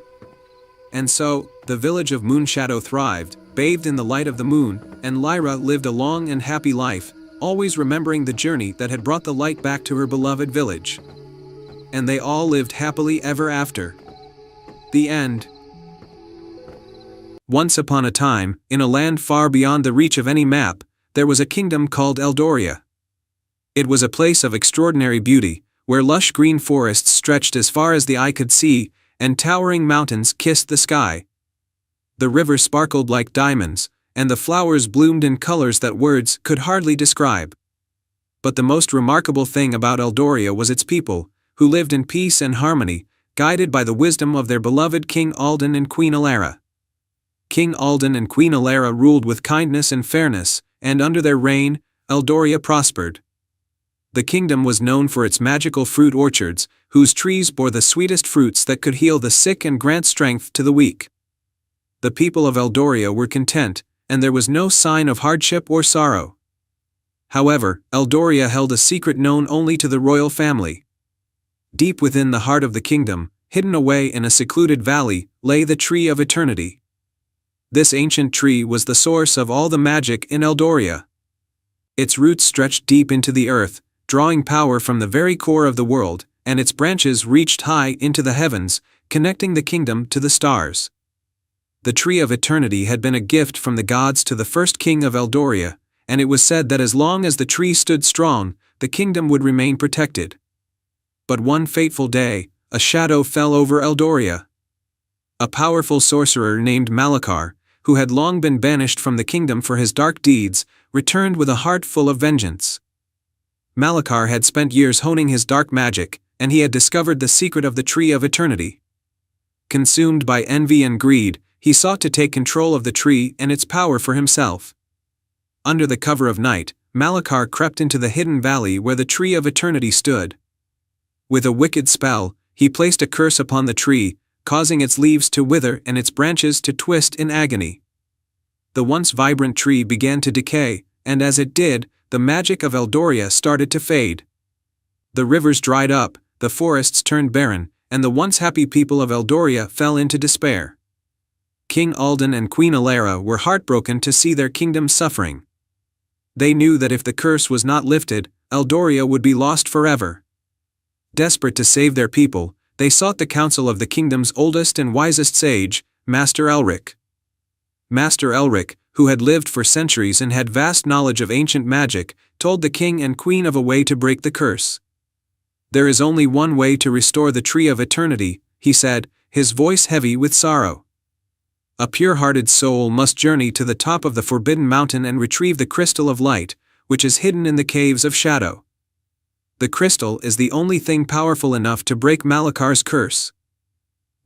And so, the village of Moonshadow thrived, bathed in the light of the moon, and Lyra lived a long and happy life, always remembering the journey that had brought the light back to her beloved village. And they all lived happily ever after. The end. Once upon a time, in a land far beyond the reach of any map, there was a kingdom called Eldoria. It was a place of extraordinary beauty, where lush green forests stretched as far as the eye could see, and towering mountains kissed the sky. The river sparkled like diamonds, and the flowers bloomed in colors that words could hardly describe. But the most remarkable thing about Eldoria was its people, who lived in peace and harmony, guided by the wisdom of their beloved King Alden and Queen Alara. King Alden and Queen Alara ruled with kindness and fairness, and under their reign, Eldoria prospered. The kingdom was known for its magical fruit orchards, whose trees bore the sweetest fruits that could heal the sick and grant strength to the weak. The people of Eldoria were content, and there was no sign of hardship or sorrow. However, Eldoria held a secret known only to the royal family. Deep within the heart of the kingdom, hidden away in a secluded valley, lay the Tree of Eternity. This ancient tree was the source of all the magic in Eldoria. Its roots stretched deep into the earth, drawing power from the very core of the world, and its branches reached high into the heavens, connecting the kingdom to the stars. The Tree of Eternity had been a gift from the gods to the first king of Eldoria, and it was said that as long as the tree stood strong, the kingdom would remain protected. But one fateful day, a shadow fell over Eldoria. A powerful sorcerer named Malachar, who had long been banished from the kingdom for his dark deeds, returned with a heart full of vengeance. Malachar had spent years honing his dark magic, and he had discovered the secret of the Tree of Eternity. Consumed by envy and greed, he sought to take control of the tree and its power for himself. Under the cover of night, Malachar crept into the hidden valley where the Tree of Eternity stood. With a wicked spell, he placed a curse upon the tree, causing its leaves to wither and its branches to twist in agony. The once vibrant tree began to decay, and as it did, the magic of Eldoria started to fade. The rivers dried up, the forests turned barren, and the once happy people of Eldoria fell into despair. King Alden and Queen Alara were heartbroken to see their kingdom suffering. They knew that if the curse was not lifted, Eldoria would be lost forever. Desperate to save their people, they sought the counsel of the kingdom's oldest and wisest sage, Master Elric. Master Elric, who had lived for centuries and had vast knowledge of ancient magic, told the king and queen of a way to break the curse. "There is only one way to restore the Tree of Eternity," he said, his voice heavy with sorrow. "A pure-hearted soul must journey to the top of the Forbidden Mountain and retrieve the Crystal of Light, which is hidden in the Caves of Shadow. The crystal is the only thing powerful enough to break Malachar's curse."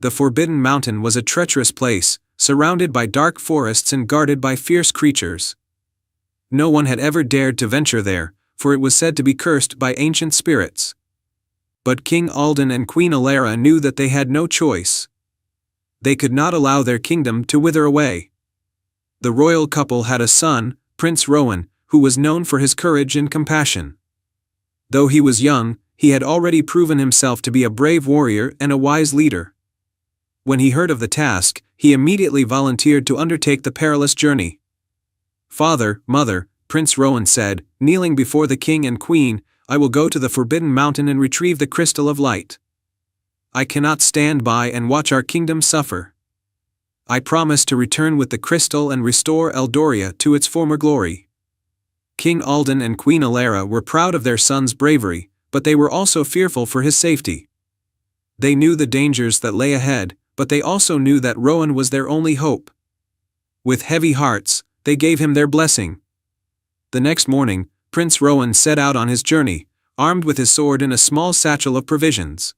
The Forbidden Mountain was a treacherous place, surrounded by dark forests and guarded by fierce creatures. No one had ever dared to venture there, for it was said to be cursed by ancient spirits. But King Alden and Queen Alara knew that they had no choice. They could not allow their kingdom to wither away. The royal couple had a son, Prince Rowan, who was known for his courage and compassion. Though he was young, he had already proven himself to be a brave warrior and a wise leader. When he heard of the task, he immediately volunteered to undertake the perilous journey. "Father, mother," Prince Rowan said, kneeling before the king and queen, "I will go to the Forbidden Mountain and retrieve the Crystal of Light. I cannot stand by and watch our kingdom suffer. I promise to return with the crystal and restore Eldoria to its former glory." King Alden and Queen Alara were proud of their son's bravery, but they were also fearful for his safety. They knew the dangers that lay ahead, but they also knew that Rowan was their only hope. With heavy hearts, they gave him their blessing. The next morning, Prince Rowan set out on his journey, armed with his sword and a small satchel of provisions.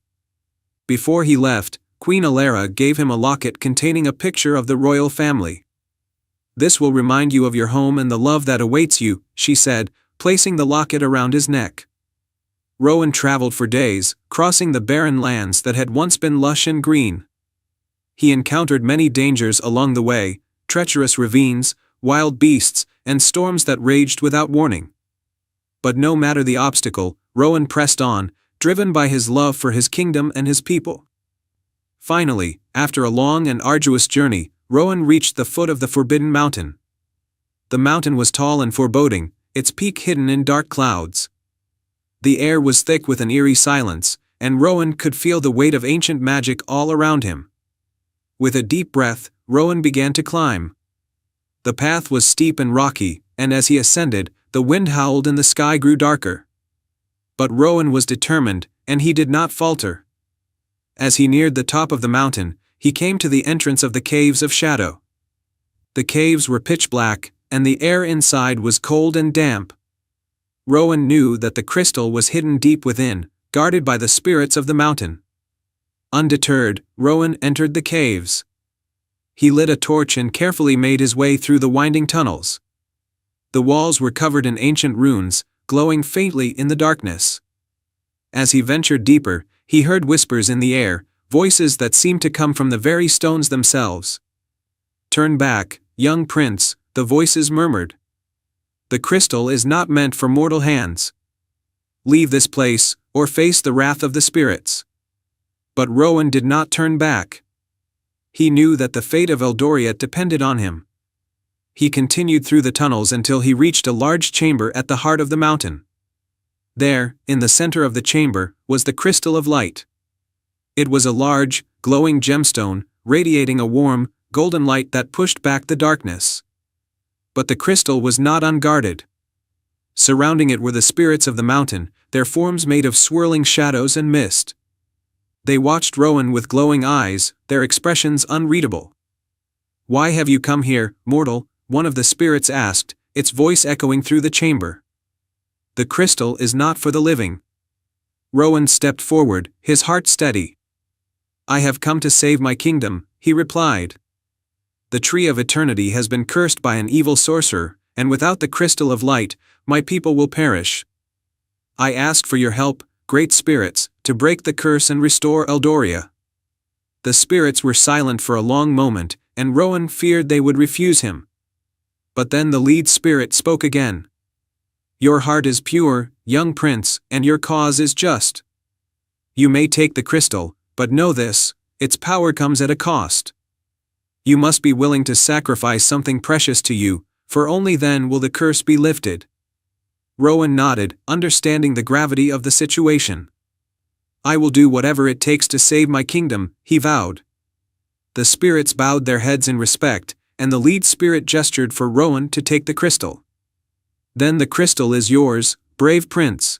Before he left, Queen Alara gave him a locket containing a picture of the royal family. "This will remind you of your home and the love that awaits you," she said, placing the locket around his neck. Rowan traveled for days, crossing the barren lands that had once been lush and green. He encountered many dangers along the way, treacherous ravines, wild beasts, and storms that raged without warning. But no matter the obstacle, Rowan pressed on, driven by his love for his kingdom and his people. Finally, after a long and arduous journey, Rowan reached the foot of the Forbidden Mountain. The mountain was tall and foreboding, its peak hidden in dark clouds. The air was thick with an eerie silence, and Rowan could feel the weight of ancient magic all around him. With a deep breath, Rowan began to climb. The path was steep and rocky, and as he ascended, the wind howled and the sky grew darker. But Rowan was determined, and he did not falter. As he neared the top of the mountain, he came to the entrance of the Caves of Shadow. The caves were pitch black, and the air inside was cold and damp. Rowan knew that the crystal was hidden deep within, guarded by the spirits of the mountain. Undeterred, Rowan entered the caves. He lit a torch and carefully made his way through the winding tunnels. The walls were covered in ancient runes, glowing faintly in the darkness. As he ventured deeper, he heard whispers in the air, voices that seemed to come from the very stones themselves. "Turn back, young prince," the voices murmured. "The crystal is not meant for mortal hands. Leave this place, or face the wrath of the spirits." But Rowan did not turn back. He knew that the fate of Eldoria depended on him. He continued through the tunnels until he reached a large chamber at the heart of the mountain. There, in the center of the chamber, was the Crystal of Light. It was a large, glowing gemstone, radiating a warm, golden light that pushed back the darkness. But the crystal was not unguarded. Surrounding it were the spirits of the mountain, their forms made of swirling shadows and mist. They watched Rowan with glowing eyes, their expressions unreadable. "Why have you come here, mortal?" one of the spirits asked, its voice echoing through the chamber. "The crystal is not for the living." Rowan stepped forward, his heart steady. "I have come to save my kingdom," he replied. "The tree of eternity has been cursed by an evil sorcerer, and without the crystal of light, my people will perish. I ask for your help, great spirits, to break the curse and restore Eldoria." The spirits were silent for a long moment, and Rowan feared they would refuse him. But then the lead spirit spoke again. "Your heart is pure, young prince, and your cause is just. You may take the crystal, but know this, its power comes at a cost. You must be willing to sacrifice something precious to you, for only then will the curse be lifted." Rowan nodded, understanding the gravity of the situation. "I will do whatever it takes to save my kingdom," he vowed. The spirits bowed their heads in respect, and the lead spirit gestured for Rowan to take the crystal. "Then the crystal is yours, brave prince.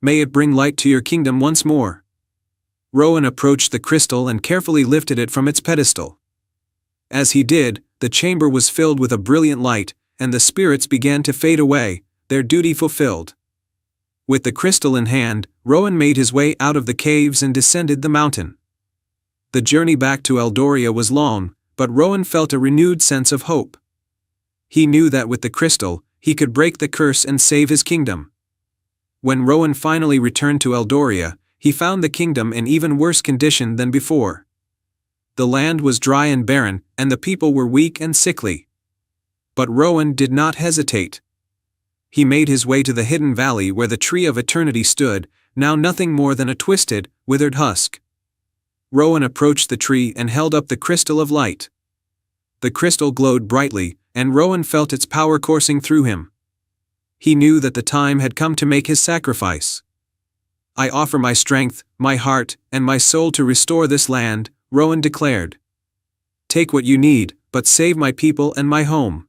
May it bring light to your kingdom once more." Rowan approached the crystal and carefully lifted it from its pedestal. As he did, the chamber was filled with a brilliant light, and the spirits began to fade away, their duty fulfilled. With the crystal in hand, Rowan made his way out of the caves and descended the mountain. The journey back to Eldoria was long, but Rowan felt a renewed sense of hope. He knew that with the crystal, he could break the curse and save his kingdom. When Rowan finally returned to Eldoria, he found the kingdom in even worse condition than before. The land was dry and barren, and the people were weak and sickly. But Rowan did not hesitate. He made his way to the hidden valley where the tree of eternity stood, now nothing more than a twisted, withered husk. Rowan approached the tree and held up the crystal of light. The crystal glowed brightly, and Rowan felt its power coursing through him. He knew that the time had come to make his sacrifice. "I offer my strength, my heart, and my soul to restore this land," Rowan declared. "Take what you need, but save my people and my home."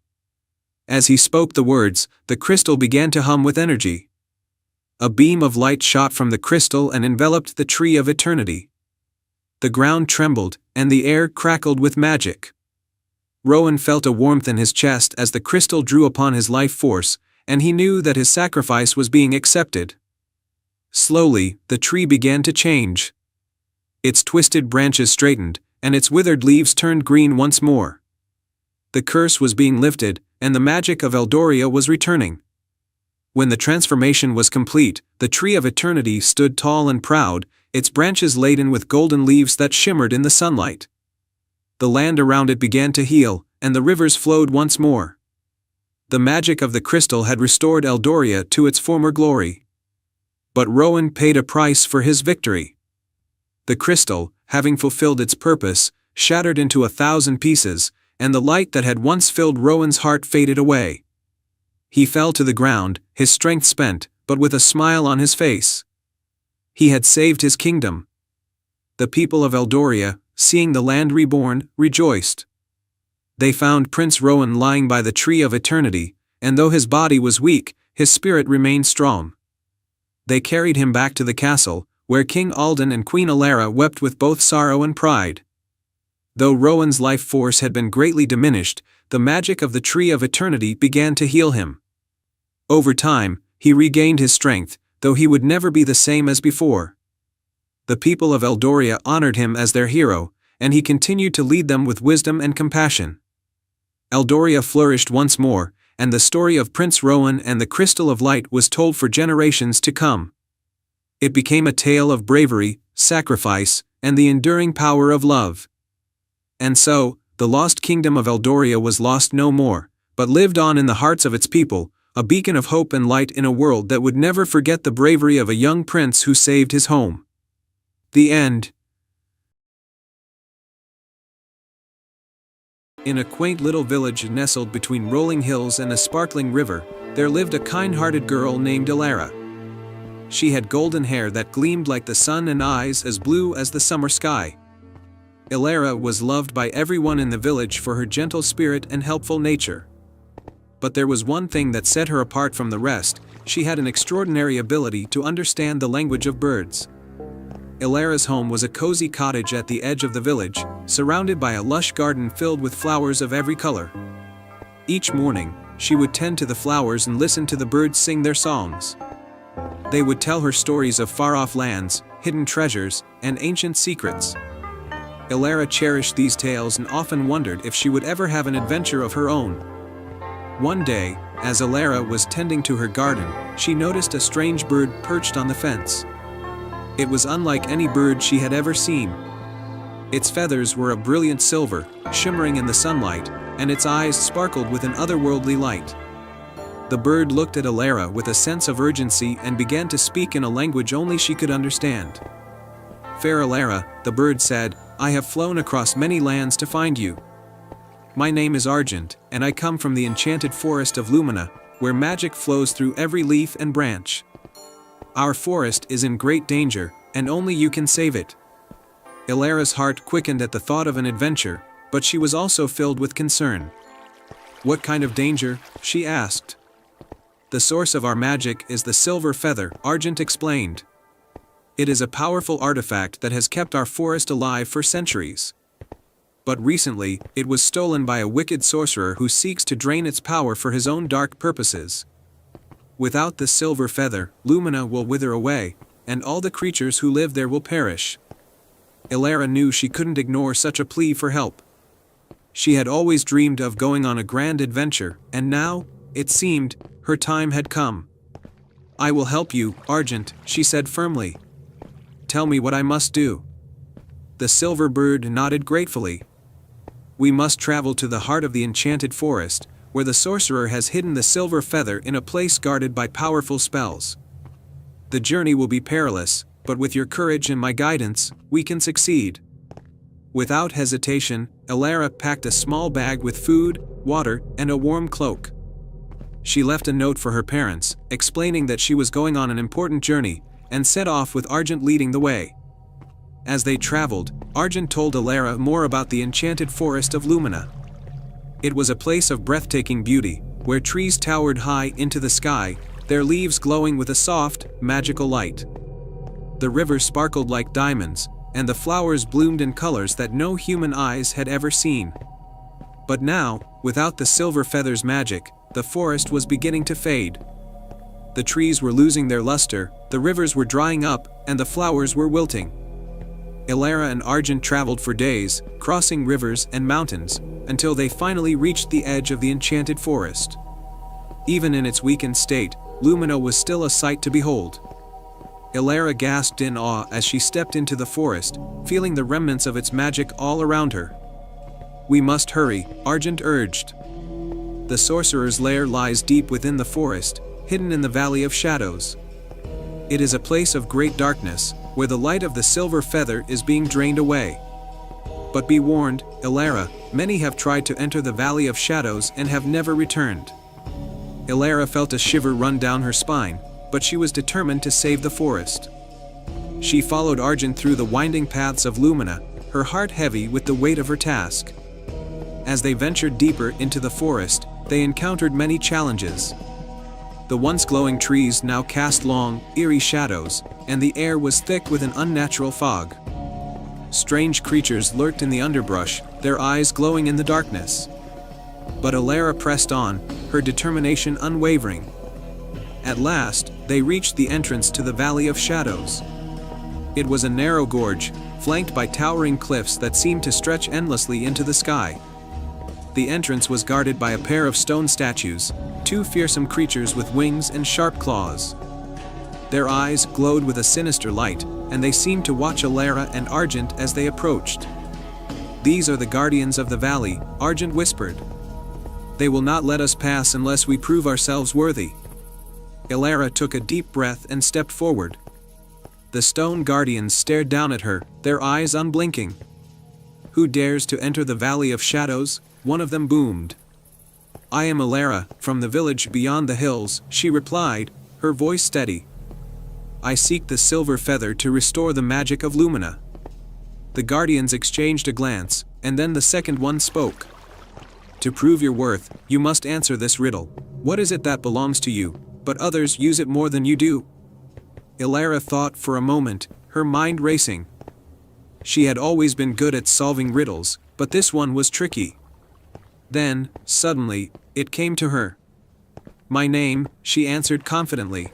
As he spoke the words, the crystal began to hum with energy. A beam of light shot from the crystal and enveloped the tree of eternity. The ground trembled, and the air crackled with magic. Rowan felt a warmth in his chest as the crystal drew upon his life force, and he knew that his sacrifice was being accepted. Slowly, the tree began to change. Its twisted branches straightened, and its withered leaves turned green once more. The curse was being lifted, and the magic of Eldoria was returning. When the transformation was complete, the tree of eternity stood tall and proud, its branches laden with golden leaves that shimmered in the sunlight. The land around it began to heal, and the rivers flowed once more. The magic of the crystal had restored Eldoria to its former glory. But Rowan paid a price for his victory. The crystal, having fulfilled its purpose, shattered into 1,000 pieces, and the light that had once filled Rowan's heart faded away. He fell to the ground, his strength spent, but with a smile on his face. He had saved his kingdom. The people of Eldoria, seeing the land reborn, rejoiced. They found Prince Rowan lying by the tree of eternity, and though his body was weak, his spirit remained strong. They carried him back to the castle, where King Alden and Queen Alara wept with both sorrow and pride. Though Rowan's life force had been greatly diminished, the magic of the Tree of Eternity began to heal him. Over time, he regained his strength, though he would never be the same as before. The people of Eldoria honored him as their hero, and he continued to lead them with wisdom and compassion. Eldoria flourished once more, and the story of Prince Rowan and the Crystal of Light was told for generations to come. It became a tale of bravery, sacrifice, and the enduring power of love. And so, the lost kingdom of Eldoria was lost no more, but lived on in the hearts of its people, a beacon of hope and light in a world that would never forget the bravery of a young prince who saved his home. The end. In a quaint little village nestled between rolling hills and a sparkling river, there lived a kind-hearted girl named Alara. She had golden hair that gleamed like the sun and eyes as blue as the summer sky. Alara was loved by everyone in the village for her gentle spirit and helpful nature. But there was one thing that set her apart from the rest: she had an extraordinary ability to understand the language of birds. Alara's home was a cozy cottage at the edge of the village, surrounded by a lush garden filled with flowers of every color. Each morning, she would tend to the flowers and listen to the birds sing their songs. They would tell her stories of far-off lands, hidden treasures, and ancient secrets. Alara cherished these tales and often wondered if she would ever have an adventure of her own. One day, as Alara was tending to her garden, she noticed a strange bird perched on the fence. It was unlike any bird she had ever seen. Its feathers were a brilliant silver, shimmering in the sunlight, and its eyes sparkled with an otherworldly light. The bird looked at Alara with a sense of urgency and began to speak in a language only she could understand. "Fair Alara," the bird said, "I have flown across many lands to find you. My name is Argent, and I come from the enchanted forest of Lumina, where magic flows through every leaf and branch. Our forest is in great danger, and only you can save it." Alara's heart quickened at the thought of an adventure, but she was also filled with concern. "What kind of danger?" she asked. "The source of our magic is the silver feather," Argent explained. "It is a powerful artifact that has kept our forest alive for centuries. But recently, it was stolen by a wicked sorcerer who seeks to drain its power for his own dark purposes. Without the silver feather, Lumina will wither away, and all the creatures who live there will perish." Alara knew she couldn't ignore such a plea for help. She had always dreamed of going on a grand adventure, and now, it seemed, her time had come. "I will help you, Argent," she said firmly. "Tell me what I must do." The silver bird nodded gratefully. "We must travel to the heart of the enchanted forest, where the sorcerer has hidden the silver feather in a place guarded by powerful spells. The journey will be perilous, but with your courage and my guidance, we can succeed." Without hesitation, Alara packed a small bag with food, water, and a warm cloak. She left a note for her parents, explaining that she was going on an important journey, and set off with Argent leading the way. As they traveled, Argent told Alara more about the enchanted forest of Lumina. It was a place of breathtaking beauty, where trees towered high into the sky, their leaves glowing with a soft, magical light. The river sparkled like diamonds, and the flowers bloomed in colors that no human eyes had ever seen. But now, without the silver feather's magic, the forest was beginning to fade. The trees were losing their luster, the rivers were drying up, and the flowers were wilting. Alara and Argent traveled for days, crossing rivers and mountains, until they finally reached the edge of the enchanted forest. Even in its weakened state, Lumina was still a sight to behold. Alara gasped in awe as she stepped into the forest, feeling the remnants of its magic all around her. "We must hurry," Argent urged. "The sorcerer's lair lies deep within the forest, hidden in the Valley of Shadows. It is a place of great darkness, where the light of the silver feather is being drained away. But be warned, Ilara, many have tried to enter the Valley of Shadows and have never returned. Ilara felt a shiver run down her spine, but she was determined to save the forest. She followed Argent through the winding paths of Lumina, her heart heavy with the weight of her task. As they ventured deeper into the forest, they encountered many challenges. The once glowing trees now cast long, eerie shadows, and the air was thick with an unnatural fog. Strange creatures lurked in the underbrush, their eyes glowing in the darkness. But Ilara pressed on, her determination unwavering. At last, they reached the entrance to the Valley of Shadows. It was a narrow gorge, flanked by towering cliffs that seemed to stretch endlessly into the sky. The entrance was guarded by a pair of stone statues, two fearsome creatures with wings and sharp claws. Their eyes glowed with a sinister light, and they seemed to watch Ilara and Argent as they approached. "These are the guardians of the valley," Argent whispered. "They will not let us pass unless we prove ourselves worthy." Ilara took a deep breath and stepped forward. The stone guardians stared down at her, their eyes unblinking. "Who dares to enter the Valley of Shadows?" one of them boomed. "I am Ilara, from the village beyond the hills," she replied, her voice steady. "I seek the silver feather to restore the magic of Lumina." The guardians exchanged a glance, and then the second one spoke. "To prove your worth, you must answer this riddle. What is it that belongs to you, but others use it more than you do?" Ilara thought for a moment, her mind racing. She had always been good at solving riddles, but this one was tricky. Then, suddenly, it came to her. "My name," she answered confidently.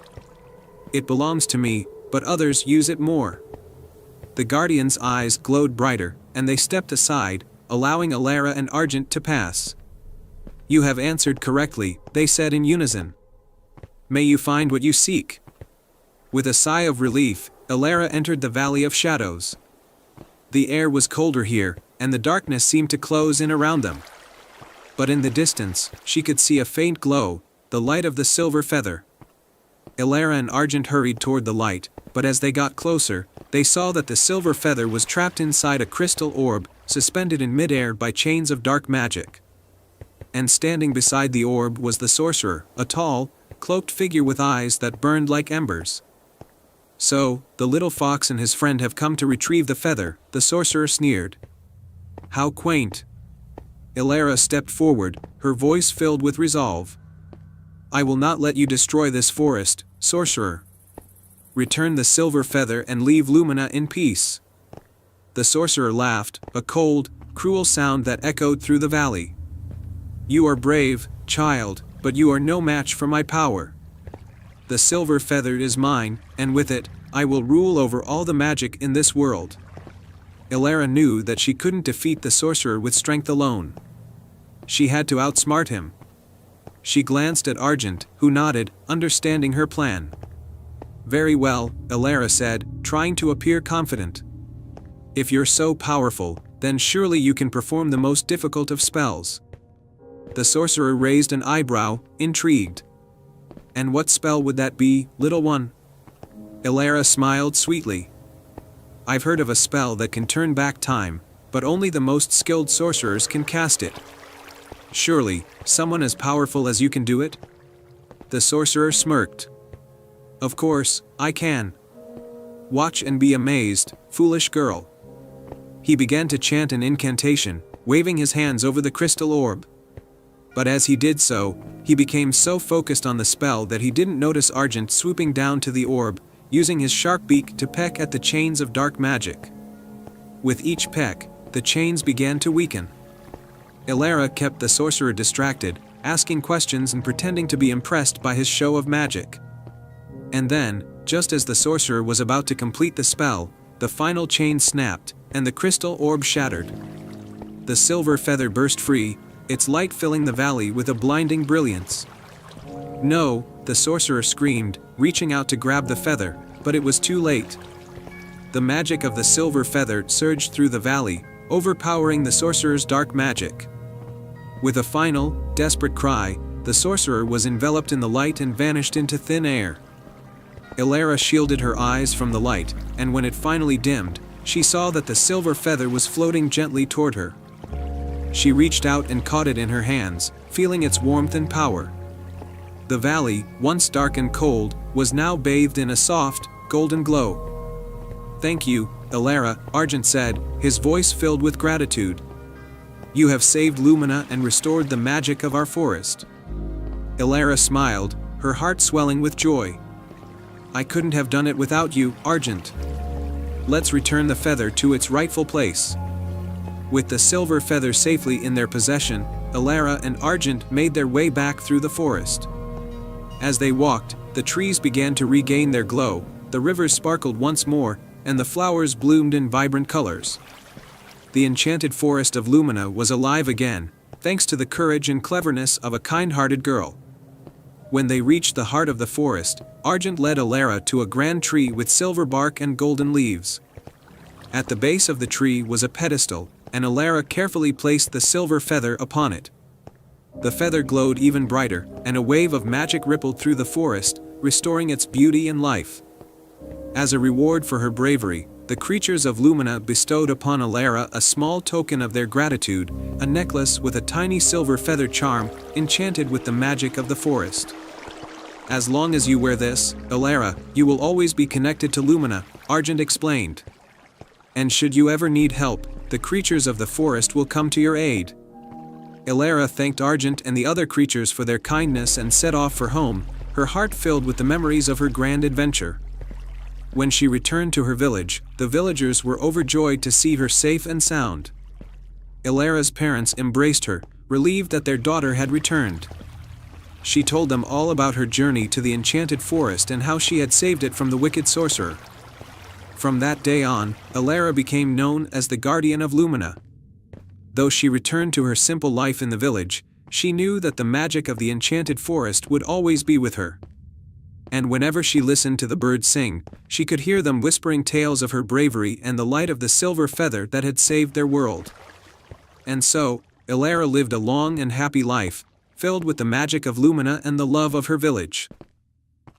"It belongs to me, but others use it more." The guardians' eyes glowed brighter, and they stepped aside, allowing Ilara and Argent to pass. "You have answered correctly," they said in unison. "May you find what you seek." With a sigh of relief, Ilara entered the Valley of Shadows. The air was colder here, and the darkness seemed to close in around them. But in the distance, she could see a faint glow, the light of the silver feather. Ilara and Argent hurried toward the light, but as they got closer, they saw that the silver feather was trapped inside a crystal orb, suspended in midair by chains of dark magic. And standing beside the orb was the sorcerer, a tall, cloaked figure with eyes that burned like embers. "So, the little fox and his friend have come to retrieve the feather," the sorcerer sneered. "How quaint." Ilara stepped forward, her voice filled with resolve. "I will not let you destroy this forest, sorcerer. Return the silver feather and leave Lumina in peace." The sorcerer laughed, a cold, cruel sound that echoed through the valley. "You are brave, child, but you are no match for my power. The silver feather is mine, and with it, I will rule over all the magic in this world." Ilara knew that she couldn't defeat the sorcerer with strength alone. She had to outsmart him. She glanced at Argent, who nodded, understanding her plan. "Very well," Ilara said, trying to appear confident. "If you're so powerful, then surely you can perform the most difficult of spells." The sorcerer raised an eyebrow, intrigued. "And what spell would that be, little one?" Ilara smiled sweetly. "I've heard of a spell that can turn back time, but only the most skilled sorcerers can cast it." "Surely, someone as powerful as you can do it?" The sorcerer smirked. "Of course, I can. Watch and be amazed, foolish girl." He began to chant an incantation, waving his hands over the crystal orb. But as he did so, he became so focused on the spell that he didn't notice Argent swooping down to the orb, using his sharp beak to peck at the chains of dark magic. With each peck, the chains began to weaken. Ilara kept the sorcerer distracted, asking questions and pretending to be impressed by his show of magic. And then, just as the sorcerer was about to complete the spell, the final chain snapped, and the crystal orb shattered. The silver feather burst free, its light filling the valley with a blinding brilliance. "No," the sorcerer screamed, reaching out to grab the feather, but it was too late. The magic of the silver feather surged through the valley, overpowering the sorcerer's dark magic. With a final, desperate cry, the sorcerer was enveloped in the light and vanished into thin air. Ilara shielded her eyes from the light, and when it finally dimmed, she saw that the silver feather was floating gently toward her. She reached out and caught it in her hands, feeling its warmth and power. The valley, once dark and cold, was now bathed in a soft, golden glow. "Thank you, Ilara," Argent said, his voice filled with gratitude. "You have saved Lumina and restored the magic of our forest." Ilara smiled, her heart swelling with joy. "I couldn't have done it without you, Argent. Let's return the feather to its rightful place." With the silver feather safely in their possession, Ilara and Argent made their way back through the forest. As they walked, the trees began to regain their glow, the rivers sparkled once more, and the flowers bloomed in vibrant colors. The enchanted forest of Lumina was alive again, thanks to the courage and cleverness of a kind-hearted girl. When they reached the heart of the forest, Argent led Ilara to a grand tree with silver bark and golden leaves. At the base of the tree was a pedestal, and Ilara carefully placed the silver feather upon it. The feather glowed even brighter, and a wave of magic rippled through the forest, restoring its beauty and life. As a reward for her bravery, the creatures of Lumina bestowed upon Ilara a small token of their gratitude, a necklace with a tiny silver feather charm, enchanted with the magic of the forest. "As long as you wear this, Ilara, you will always be connected to Lumina," Argent explained. "And should you ever need help, the creatures of the forest will come to your aid." Ilara thanked Argent and the other creatures for their kindness and set off for home, her heart filled with the memories of her grand adventure. When she returned to her village, the villagers were overjoyed to see her safe and sound. Ilara's parents embraced her, relieved that their daughter had returned. She told them all about her journey to the enchanted forest and how she had saved it from the wicked sorcerer. From that day on, Ilara became known as the guardian of Lumina. Though she returned to her simple life in the village, she knew that the magic of the enchanted forest would always be with her. And whenever she listened to the birds sing, she could hear them whispering tales of her bravery and the light of the silver feather that had saved their world. And so, Ilara lived a long and happy life, filled with the magic of Lumina and the love of her village.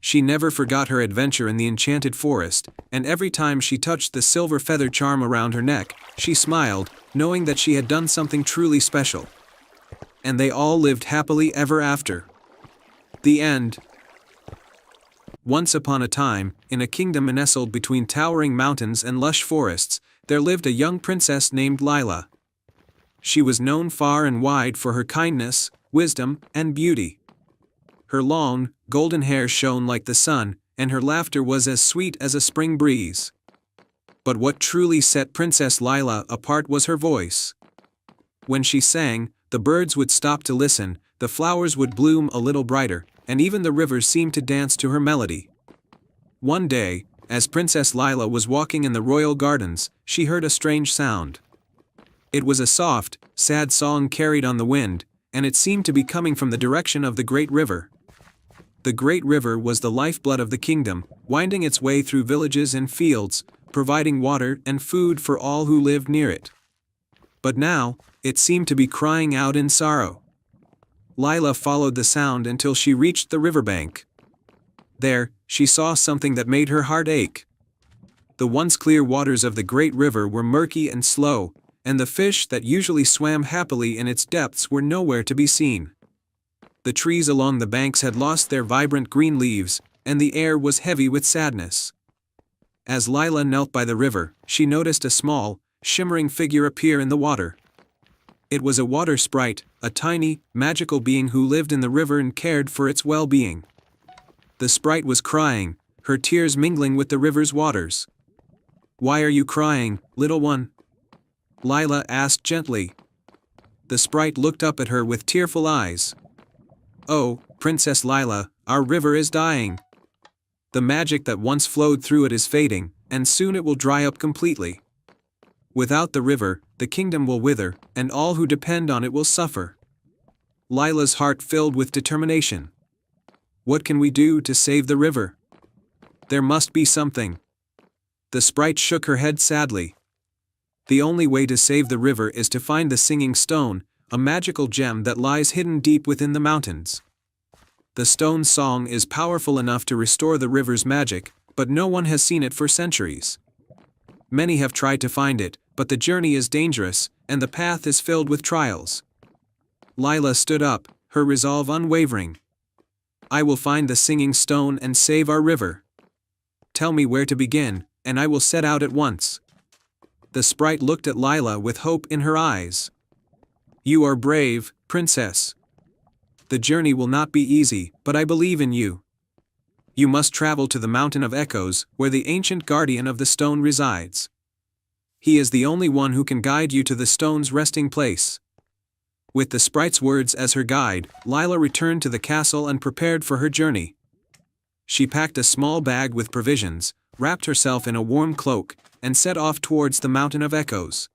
She never forgot her adventure in the enchanted forest, and every time she touched the silver feather charm around her neck, she smiled, knowing that she had done something truly special. And they all lived happily ever after. The end. Once upon a time, in a kingdom nestled between towering mountains and lush forests, there lived a young princess named Lila. She was known far and wide for her kindness, wisdom, and beauty. Her long, golden hair shone like the sun, and her laughter was as sweet as a spring breeze. But what truly set Princess Lila apart was her voice. When she sang, the birds would stop to listen, the flowers would bloom a little brighter, and even the rivers seemed to dance to her melody. One day, as Princess Lila was walking in the royal gardens, she heard a strange sound. It was a soft, sad song carried on the wind, and it seemed to be coming from the direction of the great river. The great river was the lifeblood of the kingdom, winding its way through villages and fields, providing water and food for all who lived near it. But now, it seemed to be crying out in sorrow. Lila followed the sound until she reached the riverbank. There, she saw something that made her heart ache. The once clear waters of the great river were murky and slow, and the fish that usually swam happily in its depths were nowhere to be seen. The trees along the banks had lost their vibrant green leaves, and the air was heavy with sadness. As Lila knelt by the river, she noticed a small, shimmering figure appear in the water. It was a water sprite, a tiny, magical being who lived in the river and cared for its well-being. The sprite was crying, her tears mingling with the river's waters. "Why are you crying, little one?" Lila asked gently. The sprite looked up at her with tearful eyes. "Oh, Princess Lila, our river is dying. The magic that once flowed through it is fading, and soon it will dry up completely. Without the river, the kingdom will wither, and all who depend on it will suffer." Lila's heart filled with determination. "What can we do to save the river? There must be something." The sprite shook her head sadly. "The only way to save the river is to find the singing stone, a magical gem that lies hidden deep within the mountains. The stone's song is powerful enough to restore the river's magic, but no one has seen it for centuries. Many have tried to find it, but the journey is dangerous, and the path is filled with trials. Lila stood up, her resolve unwavering. I will find the singing stone and save our river. Tell me where to begin, and I will set out at once. The sprite looked at Lila with hope in her eyes. You are brave, princess. The journey will not be easy, but I believe in you. You must travel to the Mountain of Echoes, where the ancient guardian of the stone resides. He is the only one who can guide you to the stone's resting place. With the sprite's words as her guide, Lila returned to the castle and prepared for her journey. She packed a small bag with provisions, wrapped herself in a warm cloak, and set off towards the Mountain of Echoes.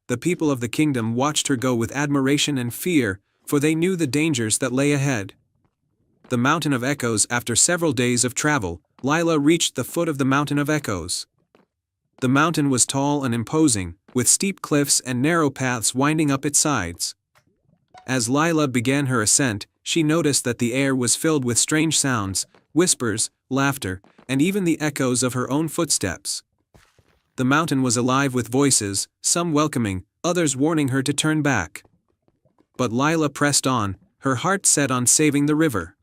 The people of the kingdom watched her go with admiration and fear, for they knew the dangers that lay ahead. The Mountain of Echoes. After several days of travel, Lila reached the foot of the Mountain of Echoes. The mountain was tall and imposing, with steep cliffs and narrow paths winding up its sides. As Lila began her ascent, she noticed that the air was filled with strange sounds, whispers, laughter, and even the echoes of her own footsteps. The mountain was alive with voices, some welcoming, others warning her to turn back. But Lila pressed on, her heart set on saving the river.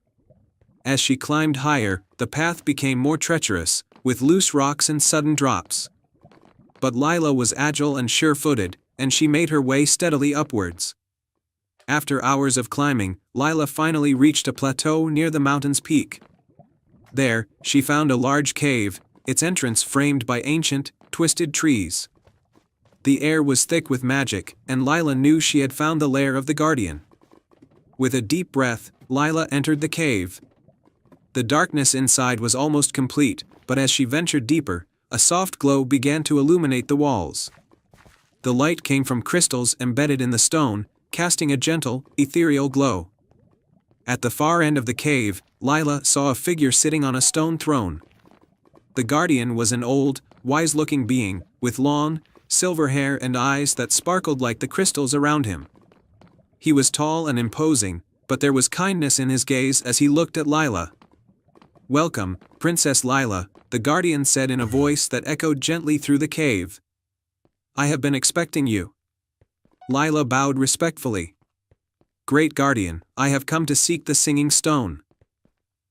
As she climbed higher, the path became more treacherous, with loose rocks and sudden drops. But Lila was agile and sure-footed, and she made her way steadily upwards. After hours of climbing, Lila finally reached a plateau near the mountain's peak. There, she found a large cave, its entrance framed by ancient, twisted trees. The air was thick with magic, and Lila knew she had found the lair of the guardian. With a deep breath, Lila entered the cave. The darkness inside was almost complete, but as she ventured deeper, a soft glow began to illuminate the walls. The light came from crystals embedded in the stone, casting a gentle, ethereal glow. At the far end of the cave, Lila saw a figure sitting on a stone throne. The guardian was an old, wise-looking being, with long, silver hair and eyes that sparkled like the crystals around him. He was tall and imposing, but there was kindness in his gaze as he looked at Lila. "Welcome, Princess Lila," the guardian said in a voice that echoed gently through the cave. "I have been expecting you." Lila bowed respectfully. "Great guardian, I have come to seek the singing stone.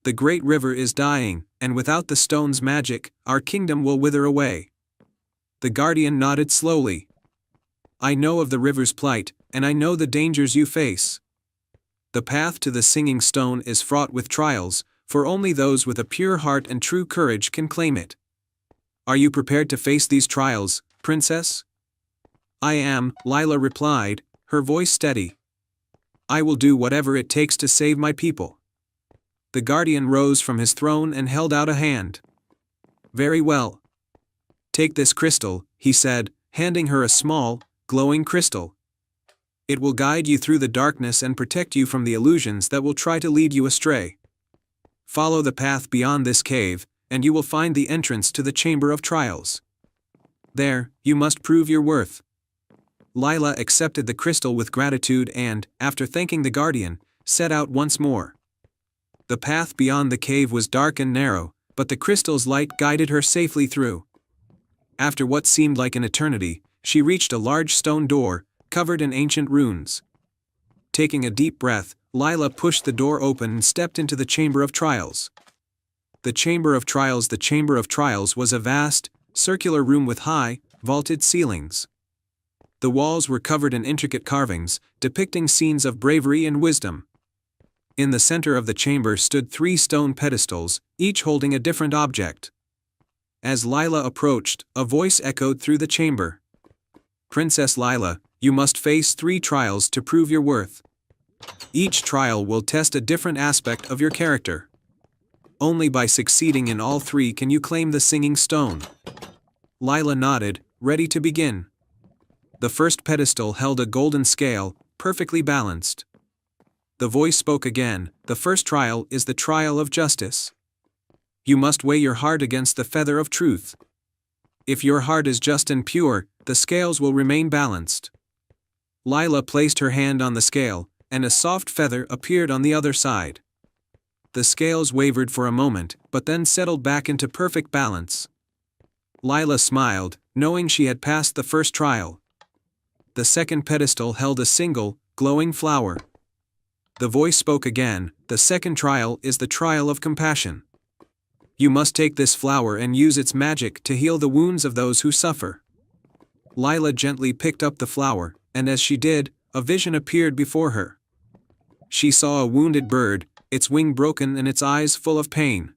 The great river is dying, and without the stone's magic, our kingdom will wither away." The guardian nodded slowly. "I know of the river's plight, and I know the dangers you face. The path to the singing stone is fraught with trials, for only those with a pure heart and true courage can claim it. Are you prepared to face these trials, princess?" "I am," Lila replied, her voice steady. "I will do whatever it takes to save my people." The guardian rose from his throne and held out a hand. "Very well. Take this crystal," he said, handing her a small, glowing crystal. "It will guide you through the darkness and protect you from the illusions that will try to lead you astray. Follow the path beyond this cave, and you will find the entrance to the Chamber of Trials. There, you must prove your worth." Lila accepted the crystal with gratitude and, after thanking the guardian, set out once more. The path beyond the cave was dark and narrow, but the crystal's light guided her safely through. After what seemed like an eternity, she reached a large stone door, covered in ancient runes. Taking a deep breath, Lila pushed the door open and stepped into the Chamber of Trials. The Chamber of Trials was a vast, circular room with high, vaulted ceilings. The walls were covered in intricate carvings, depicting scenes of bravery and wisdom. In the center of the chamber stood 3 stone pedestals, each holding a different object. As Lila approached, a voice echoed through the chamber. "Princess Lila, you must face 3 trials to prove your worth. Each trial will test a different aspect of your character. Only by succeeding in all 3 can you claim the singing stone." Lila nodded, ready to begin. The first pedestal held a golden scale, perfectly balanced. The voice spoke again, "The first trial is the trial of justice. You must weigh your heart against the feather of truth. If your heart is just and pure, the scales will remain balanced." Lila placed her hand on the scale, and a soft feather appeared on the other side. The scales wavered for a moment, but then settled back into perfect balance. Lila smiled, knowing she had passed the first trial. The second pedestal held a single, glowing flower. The voice spoke again, "The second trial is the trial of compassion. You must take this flower and use its magic to heal the wounds of those who suffer." Lila gently picked up the flower, and as she did, a vision appeared before her. She saw a wounded bird, its wing broken and its eyes full of pain.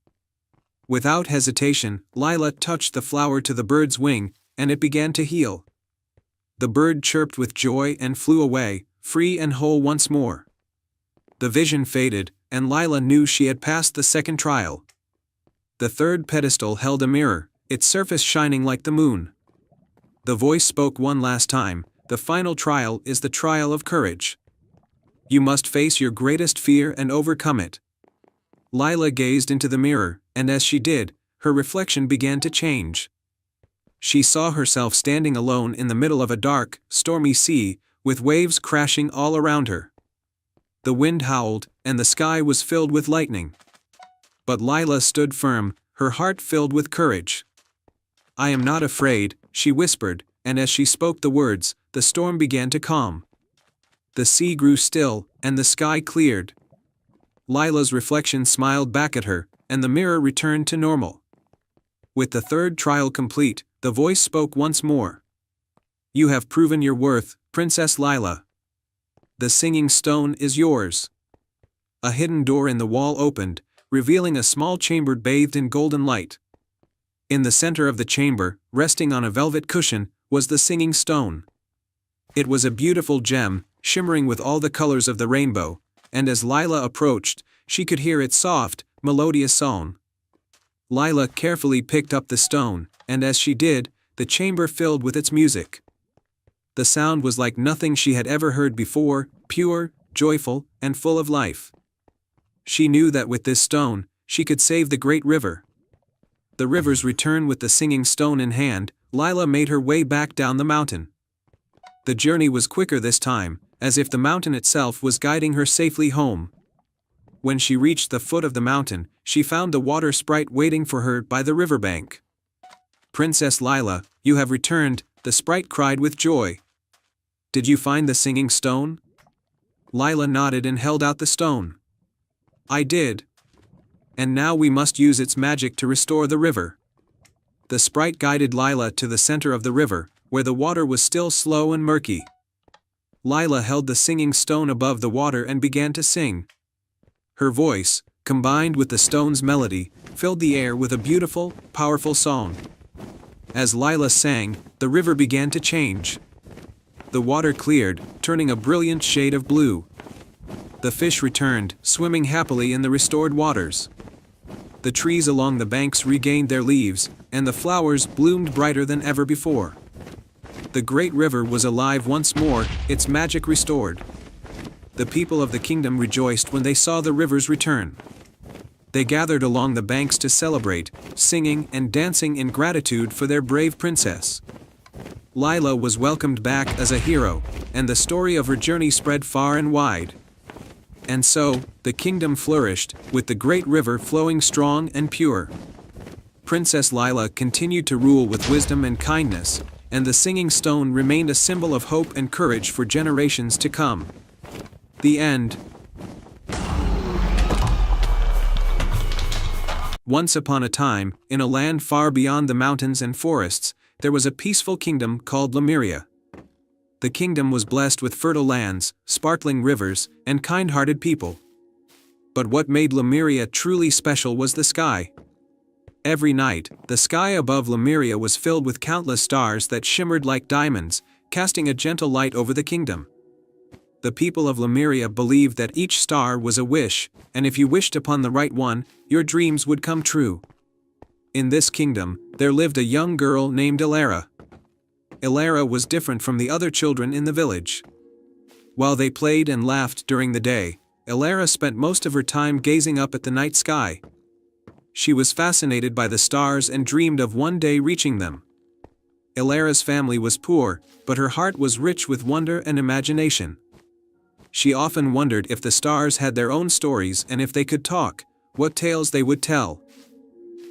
Without hesitation, Lila touched the flower to the bird's wing, and it began to heal. The bird chirped with joy and flew away, free and whole once more. The vision faded, and Lila knew she had passed the second trial. The third pedestal held a mirror, its surface shining like the moon. The voice spoke one last time, "The final trial is the trial of courage. You must face your greatest fear and overcome it." Lila gazed into the mirror, and as she did, her reflection began to change. She saw herself standing alone in the middle of a dark, stormy sea, with waves crashing all around her. The wind howled, and the sky was filled with lightning. But Lila stood firm, her heart filled with courage. "I am not afraid," she whispered, and as she spoke the words, the storm began to calm. The sea grew still, and the sky cleared. Lila's reflection smiled back at her, and the mirror returned to normal. With the third trial complete, the voice spoke once more. "You have proven your worth, Princess Lila. The singing stone is yours." A hidden door in the wall opened, revealing a small chamber bathed in golden light. In the center of the chamber, resting on a velvet cushion, was the singing stone. It was a beautiful gem, shimmering with all the colors of the rainbow, and as Lila approached, she could hear its soft, melodious song. Lila carefully picked up the stone, and as she did, the chamber filled with its music. The sound was like nothing she had ever heard before, pure, joyful, and full of life. She knew that with this stone, she could save the great river. The river's return with the singing stone in hand, Lila made her way back down the mountain. The journey was quicker this time, as if the mountain itself was guiding her safely home. When she reached the foot of the mountain, she found the water sprite waiting for her by the riverbank. "Princess Lila, you have returned," the sprite cried with joy. "Did you find the singing stone?" Lila nodded and held out the stone. "I did. And now we must use its magic to restore the river." The sprite guided Lila to the center of the river, where the water was still slow and murky. Lila held the singing stone above the water and began to sing. Her voice, combined with the stone's melody, filled the air with a beautiful, powerful song. As Lila sang, the river began to change. The water cleared, turning a brilliant shade of blue. The fish returned, swimming happily in the restored waters. The trees along the banks regained their leaves, and the flowers bloomed brighter than ever before. The great river was alive once more, its magic restored. The people of the kingdom rejoiced when they saw the river's return. They gathered along the banks to celebrate, singing and dancing in gratitude for their brave princess. Lila was welcomed back as a hero, and the story of her journey spread far and wide. And so, the kingdom flourished, with the great river flowing strong and pure. Princess Lila continued to rule with wisdom and kindness, and the singing stone remained a symbol of hope and courage for generations to come. The end. Once upon a time, in a land far beyond the mountains and forests, there was a peaceful kingdom called Lemuria. The kingdom was blessed with fertile lands, sparkling rivers, and kind-hearted people. But what made Lemuria truly special was the sky. Every night, the sky above Lemuria was filled with countless stars that shimmered like diamonds, casting a gentle light over the kingdom. The people of Lemuria believed that each star was a wish, and if you wished upon the right one, your dreams would come true. In this kingdom, there lived a young girl named Elara. Elara was different from the other children in the village. While they played and laughed during the day, Elara spent most of her time gazing up at the night sky. She was fascinated by the stars and dreamed of one day reaching them. Elara's family was poor, but her heart was rich with wonder and imagination. She often wondered if the stars had their own stories and if they could talk, what tales they would tell.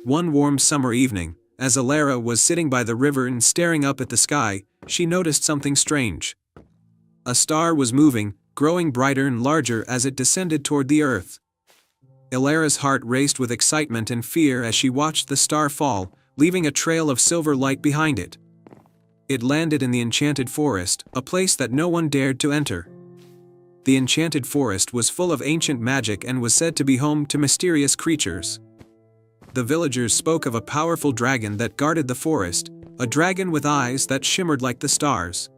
One warm summer evening, as Alara was sitting by the river and staring up at the sky, she noticed something strange. A star was moving, growing brighter and larger as it descended toward the earth. Alara's heart raced with excitement and fear as she watched the star fall, leaving a trail of silver light behind it. It landed in the enchanted forest, a place that no one dared to enter. The enchanted forest was full of ancient magic and was said to be home to mysterious creatures. The villagers spoke of a powerful dragon that guarded the forest, a dragon with eyes that shimmered like the stars.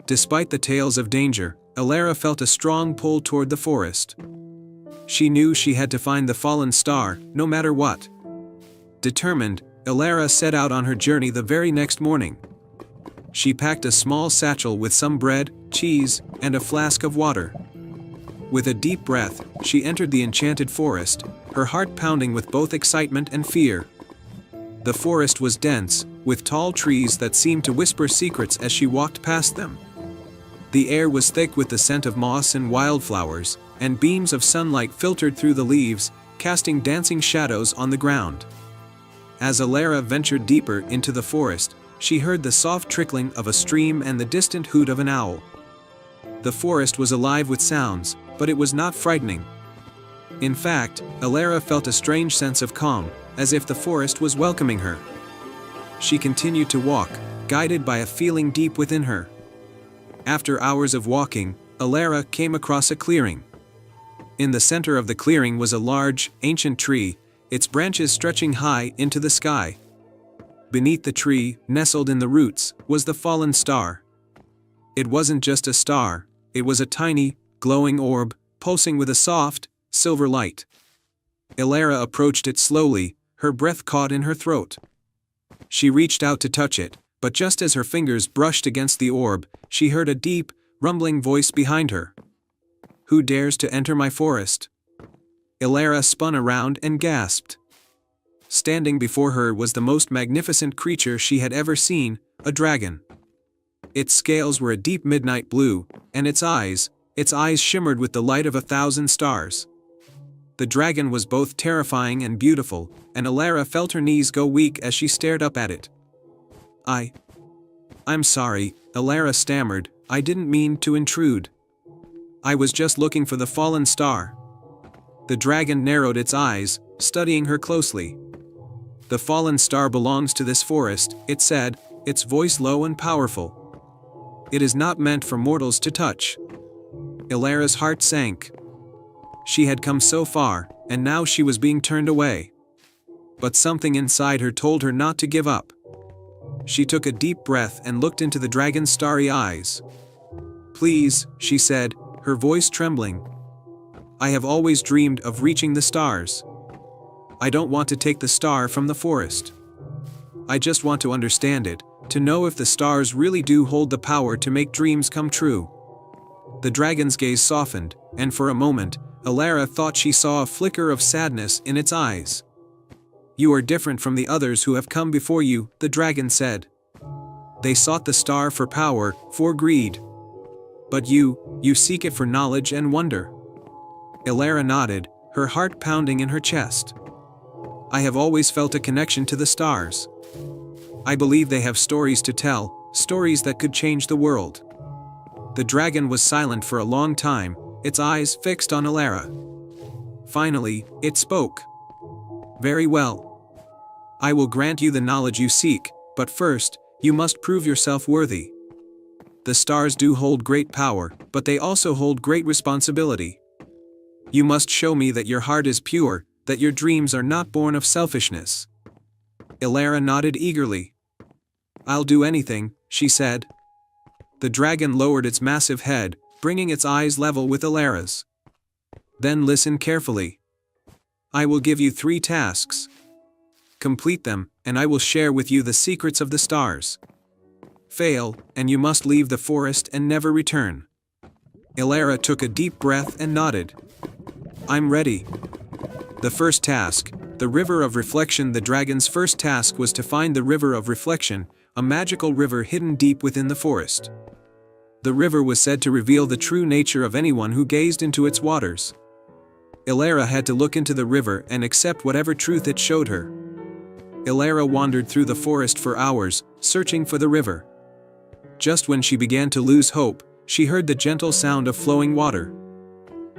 Despite the tales of danger, Alara felt a strong pull toward the forest. She knew she had to find the fallen star, no matter what. Determined, Alara set out on her journey the very next morning. She packed a small satchel with some bread, cheese, and a flask of water. With a deep breath, she entered the enchanted forest, her heart pounding with both excitement and fear. The forest was dense, with tall trees that seemed to whisper secrets as she walked past them. The air was thick with the scent of moss and wildflowers, and beams of sunlight filtered through the leaves, casting dancing shadows on the ground. As Alara ventured deeper into the forest, she heard the soft trickling of a stream and the distant hoot of an owl. The forest was alive with sounds, but it was not frightening. In fact, Alara felt a strange sense of calm, as if the forest was welcoming her. She continued to walk, guided by a feeling deep within her. After hours of walking, Alara came across a clearing. In the center of the clearing was a large, ancient tree, its branches stretching high into the sky. Beneath the tree, nestled in the roots, was the fallen star. It wasn't just a star, it was a tiny, glowing orb, pulsing with a soft, silver light. Alara approached it slowly, her breath caught in her throat. She reached out to touch it, but just as her fingers brushed against the orb, she heard a deep, rumbling voice behind her. "Who dares to enter my forest?" Alara spun around and gasped. Standing before her was the most magnificent creature she had ever seen, a dragon. Its scales were a deep midnight blue, and its eyes shimmered with the light of 1,000 stars. The dragon was both terrifying and beautiful, and Alara felt her knees go weak as she stared up at it. I'm sorry," Alara stammered, "I didn't mean to intrude. I was just looking for the fallen star." The dragon narrowed its eyes, studying her closely. "The fallen star belongs to this forest," it said, its voice low and powerful. "It is not meant for mortals to touch." Alara's heart sank. She had come so far, and now she was being turned away. But something inside her told her not to give up. She took a deep breath and looked into the dragon's starry eyes. "Please," she said, her voice trembling. "I have always dreamed of reaching the stars. I don't want to take the star from the forest. I just want to understand it, to know if the stars really do hold the power to make dreams come true." The dragon's gaze softened, and for a moment, Alara thought she saw a flicker of sadness in its eyes. "You are different from the others who have come before you," the dragon said. "They sought the star for power, for greed. But you seek it for knowledge and wonder." Alara nodded, her heart pounding in her chest. "I have always felt a connection to the stars. I believe they have stories to tell, stories that could change the world." The dragon was silent for a long time, its eyes fixed on Alara. Finally, it spoke. "Very well. I will grant you the knowledge you seek, but first, you must prove yourself worthy. The stars do hold great power, but they also hold great responsibility. You must show me that your heart is pure, that your dreams are not born of selfishness." Alara nodded eagerly. "I'll do anything," she said. The dragon lowered its massive head, bringing its eyes level with Alara's. "Then listen carefully. I will give you 3 tasks. Complete them, and I will share with you the secrets of the stars. Fail, and you must leave the forest and never return." Alara took a deep breath and nodded. "I'm ready." The first task, the River of Reflection. The dragon's first task was to find the River of Reflection, a magical river hidden deep within the forest. The river was said to reveal the true nature of anyone who gazed into its waters. Ilara had to look into the river and accept whatever truth it showed her. Ilara wandered through the forest for hours, searching for the river. Just when she began to lose hope, she heard the gentle sound of flowing water.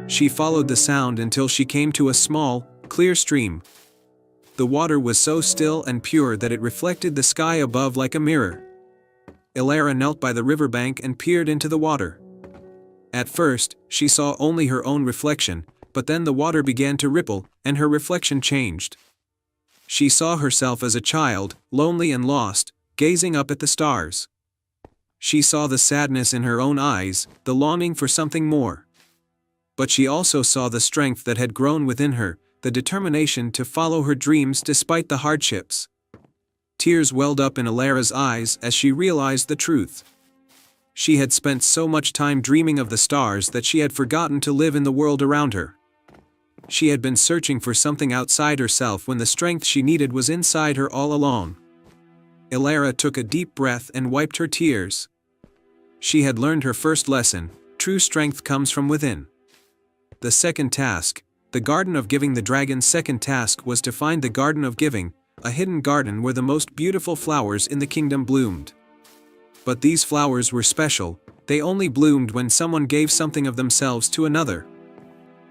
She followed the sound until she came to a small, clear stream. The water was so still and pure that it reflected the sky above like a mirror. Ilara knelt by the riverbank and peered into the water. At first, she saw only her own reflection, but then the water began to ripple, and her reflection changed. She saw herself as a child, lonely and lost, gazing up at the stars. She saw the sadness in her own eyes, the longing for something more. But she also saw the strength that had grown within her, the determination to follow her dreams despite the hardships. Tears welled up in Ilara's eyes as she realized the truth. She had spent so much time dreaming of the stars that she had forgotten to live in the world around her. She had been searching for something outside herself when the strength she needed was inside her all along. Ilara took a deep breath and wiped her tears. She had learned her first lesson: true strength comes from within. The second task, the Garden of Giving. The dragon's second task was to find the Garden of Giving, a hidden garden where the most beautiful flowers in the kingdom bloomed. But these flowers were special, they only bloomed when someone gave something of themselves to another.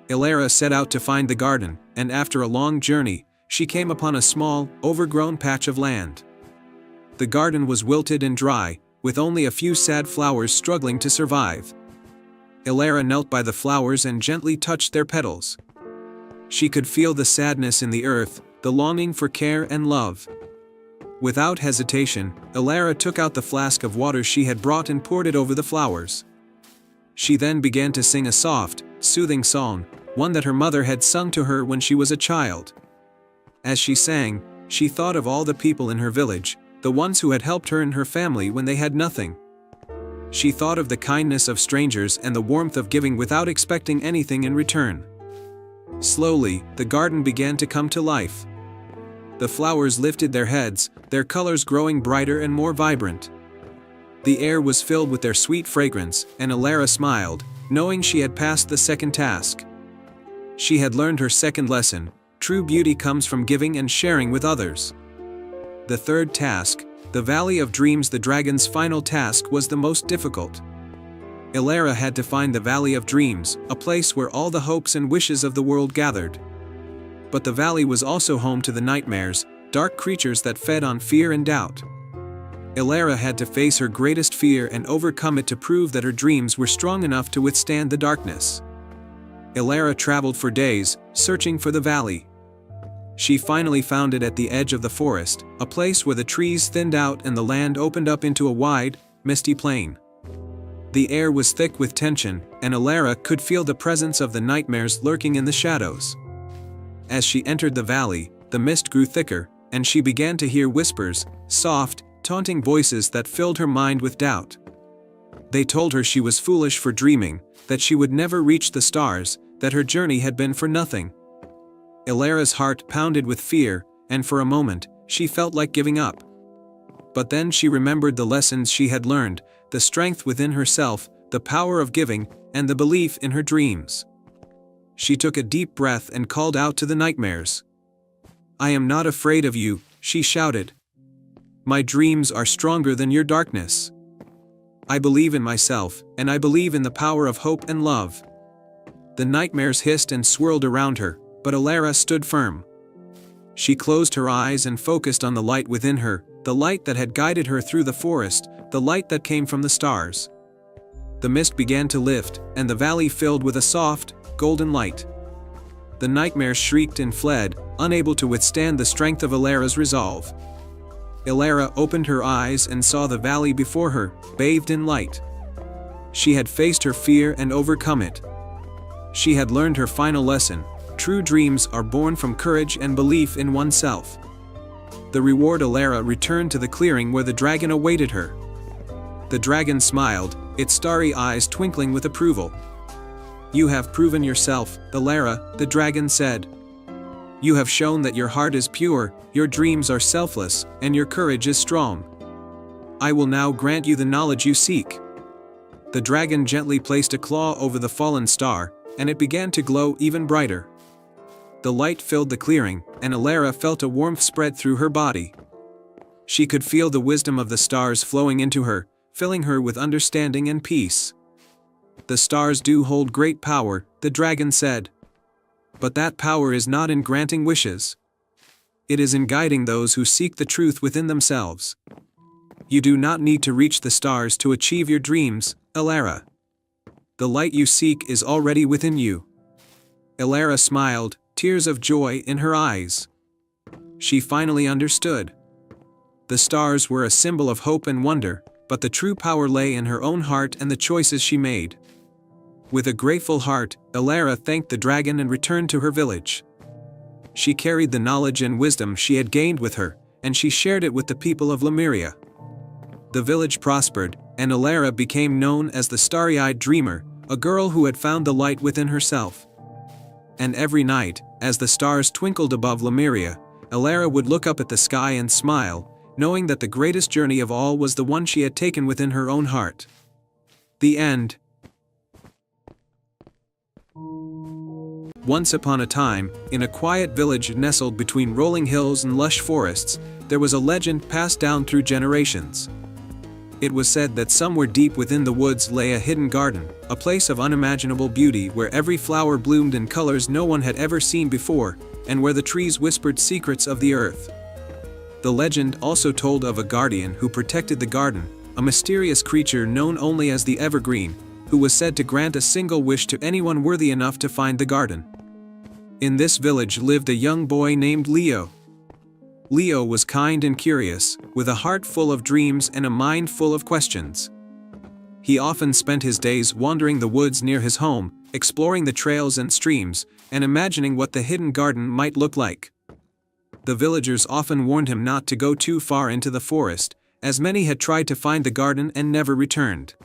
Ilara set out to find the garden, and after a long journey, she came upon a small, overgrown patch of land. The garden was wilted and dry, with only a few sad flowers struggling to survive. Ilara knelt by the flowers and gently touched their petals. She could feel the sadness in the earth, the longing for care and love. Without hesitation, Ilara took out the flask of water she had brought and poured it over the flowers. She then began to sing a soft, soothing song, one that her mother had sung to her when she was a child. As she sang, she thought of all the people in her village, the ones who had helped her and her family when they had nothing. She thought of the kindness of strangers and the warmth of giving without expecting anything in return. Slowly, the garden began to come to life. The flowers lifted their heads, their colors growing brighter and more vibrant. The air was filled with their sweet fragrance, and Ilara smiled, knowing she had passed the second task. She had learned her second lesson: true beauty comes from giving and sharing with others. The third task, the Valley of Dreams. The dragon's final task was the most difficult. Ilara had to find the Valley of Dreams, a place where all the hopes and wishes of the world gathered. But the valley was also home to the nightmares, dark creatures that fed on fear and doubt. Ilara had to face her greatest fear and overcome it to prove that her dreams were strong enough to withstand the darkness. Ilara traveled for days, searching for the valley. She finally found it at the edge of the forest, a place where the trees thinned out and the land opened up into a wide, misty plain. The air was thick with tension, and Ilara could feel the presence of the nightmares lurking in the shadows. As she entered the valley, the mist grew thicker, and she began to hear whispers, soft, taunting voices that filled her mind with doubt. They told her she was foolish for dreaming, that she would never reach the stars, that her journey had been for nothing. Ilara's heart pounded with fear, and for a moment, she felt like giving up. But then she remembered the lessons she had learned, the strength within herself, the power of giving, and the belief in her dreams. She took a deep breath and called out to the nightmares. "I am not afraid of you," she shouted. "My dreams are stronger than your darkness. I believe in myself, and I believe in the power of hope and love." The nightmares hissed and swirled around her, but Ilara stood firm. She closed her eyes and focused on the light within her, the light that had guided her through the forest, the light that came from the stars. The mist began to lift, and the valley filled with a soft, golden light. The nightmares shrieked and fled, unable to withstand the strength of Ilara's resolve. Ilara opened her eyes and saw the valley before her, bathed in light. She had faced her fear and overcome it. She had learned her final lesson: true dreams are born from courage and belief in oneself. The reward. Ilara returned to the clearing where the dragon awaited her. The dragon smiled, its starry eyes twinkling with approval. "You have proven yourself, Ilara," the dragon said. "You have shown that your heart is pure, your dreams are selfless, and your courage is strong. I will now grant you the knowledge you seek." The dragon gently placed a claw over the fallen star, and it began to glow even brighter. The light filled the clearing, and Alara felt a warmth spread through her body. She could feel the wisdom of the stars flowing into her, filling her with understanding and peace. "The stars do hold great power," the dragon said. "But that power is not in granting wishes. It is in guiding those who seek the truth within themselves. You do not need to reach the stars to achieve your dreams, Alara. The light you seek is already within you." Alara smiled, tears of joy in her eyes. She finally understood. The stars were a symbol of hope and wonder, but the true power lay in her own heart and the choices she made. With a grateful heart, Alara thanked the dragon and returned to her village. She carried the knowledge and wisdom she had gained with her, and she shared it with the people of Lemuria. The village prospered, and Alara became known as the starry-eyed dreamer, a girl who had found the light within herself. And every night, as the stars twinkled above Lemuria, Alara would look up at the sky and smile, knowing that the greatest journey of all was the one she had taken within her own heart. The end. Once upon a time, in a quiet village nestled between rolling hills and lush forests, there was a legend passed down through generations. It was said that somewhere deep within the woods lay a hidden garden, a place of unimaginable beauty where every flower bloomed in colors no one had ever seen before, and where the trees whispered secrets of the earth. The legend also told of a guardian who protected the garden, a mysterious creature known only as the Evergreen, who was said to grant a single wish to anyone worthy enough to find the garden. In this village lived a young boy named Leo. Leo was kind and curious, with a heart full of dreams and a mind full of questions. He often spent his days wandering the woods near his home, exploring the trails and streams, and imagining what the hidden garden might look like. The villagers often warned him not to go too far into the forest, as many had tried to find the garden and never returned.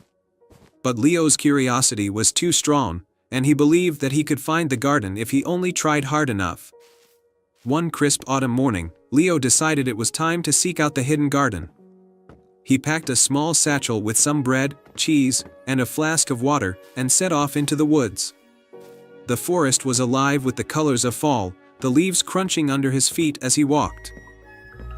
But Leo's curiosity was too strong, and he believed that he could find the garden if he only tried hard enough. One crisp autumn morning, Leo decided it was time to seek out the hidden garden. He packed a small satchel with some bread, cheese, and a flask of water, and set off into the woods. The forest was alive with the colors of fall, the leaves crunching under his feet as he walked.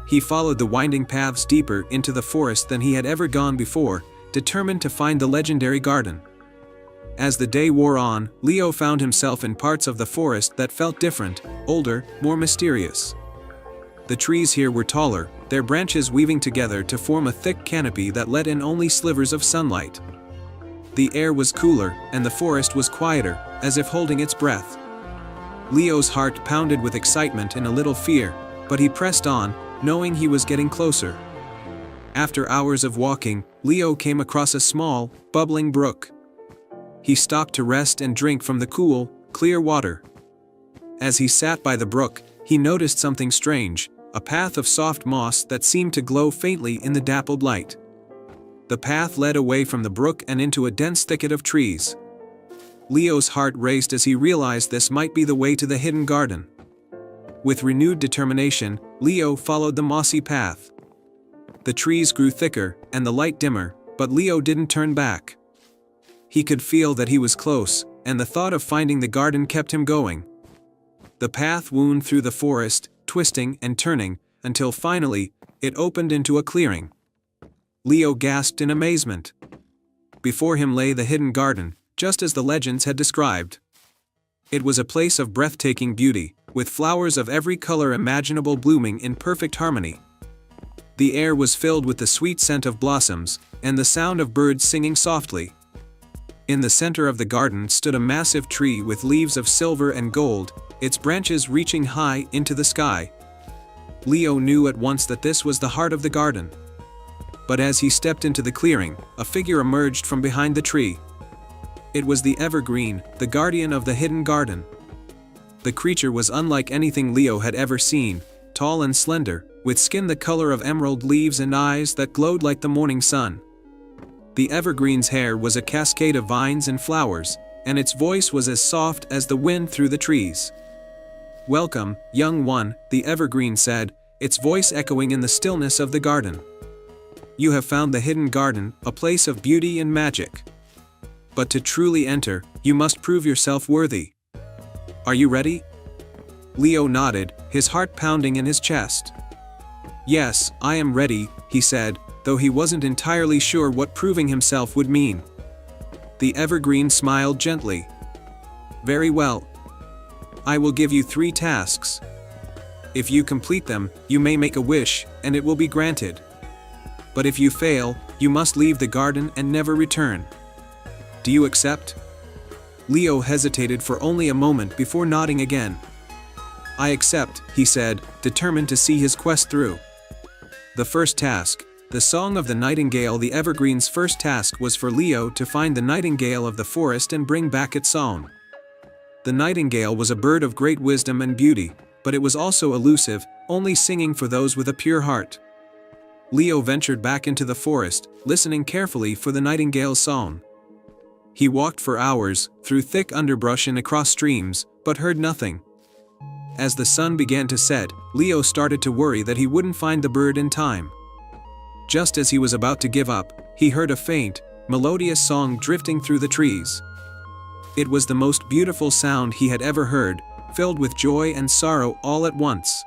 He followed the winding paths deeper into the forest than he had ever gone before, determined to find the legendary garden. As the day wore on, Leo found himself in parts of the forest that felt different, older, more mysterious. The trees here were taller, their branches weaving together to form a thick canopy that let in only slivers of sunlight. The air was cooler, and the forest was quieter, as if holding its breath. Leo's heart pounded with excitement and a little fear, but he pressed on, knowing he was getting closer. After hours of walking, Leo came across a small, bubbling brook. He stopped to rest and drink from the cool, clear water. As he sat by the brook, he noticed something strange, a path of soft moss that seemed to glow faintly in the dappled light. The path led away from the brook and into a dense thicket of trees. Leo's heart raced as he realized this might be the way to the hidden garden. With renewed determination, Leo followed the mossy path. The trees grew thicker, and the light dimmer, but Leo didn't turn back. He could feel that he was close, and the thought of finding the garden kept him going. The path wound through the forest, twisting and turning, until finally, it opened into a clearing. Leo gasped in amazement. Before him lay the hidden garden, just as the legends had described. It was a place of breathtaking beauty, with flowers of every color imaginable blooming in perfect harmony. The air was filled with the sweet scent of blossoms, and the sound of birds singing softly. In the center of the garden stood a massive tree with leaves of silver and gold, its branches reaching high into the sky. Leo knew at once that this was the heart of the garden. But as he stepped into the clearing, a figure emerged from behind the tree. It was the Evergreen, the guardian of the hidden garden. The creature was unlike anything Leo had ever seen, tall and slender, with skin the color of emerald leaves and eyes that glowed like the morning sun. The Evergreen's hair was a cascade of vines and flowers, and its voice was as soft as the wind through the trees. "Welcome, young one," the Evergreen said, its voice echoing in the stillness of the garden. "You have found the hidden garden, a place of beauty and magic. But to truly enter, you must prove yourself worthy. Are you ready?" Leo nodded, his heart pounding in his chest. "Yes, I am ready," he said, though he wasn't entirely sure what proving himself would mean. The evergreen smiled gently. "Very well. I will give you 3 tasks. If you complete them, you may make a wish, and it will be granted. But if you fail, you must leave the garden and never return. Do you accept?" Leo hesitated for only a moment before nodding again. "I accept," he said, determined to see his quest through. The first task, the Song of the Nightingale. The evergreen's first task was for Leo to find the nightingale of the forest and bring back its song. The nightingale was a bird of great wisdom and beauty, but it was also elusive, only singing for those with a pure heart. Leo ventured back into the forest, listening carefully for the nightingale's song. He walked for hours, through thick underbrush and across streams, but heard nothing. As the sun began to set, Leo started to worry that he wouldn't find the bird in time. Just as he was about to give up, he heard a faint, melodious song drifting through the trees. It was the most beautiful sound he had ever heard, filled with joy and sorrow all at once.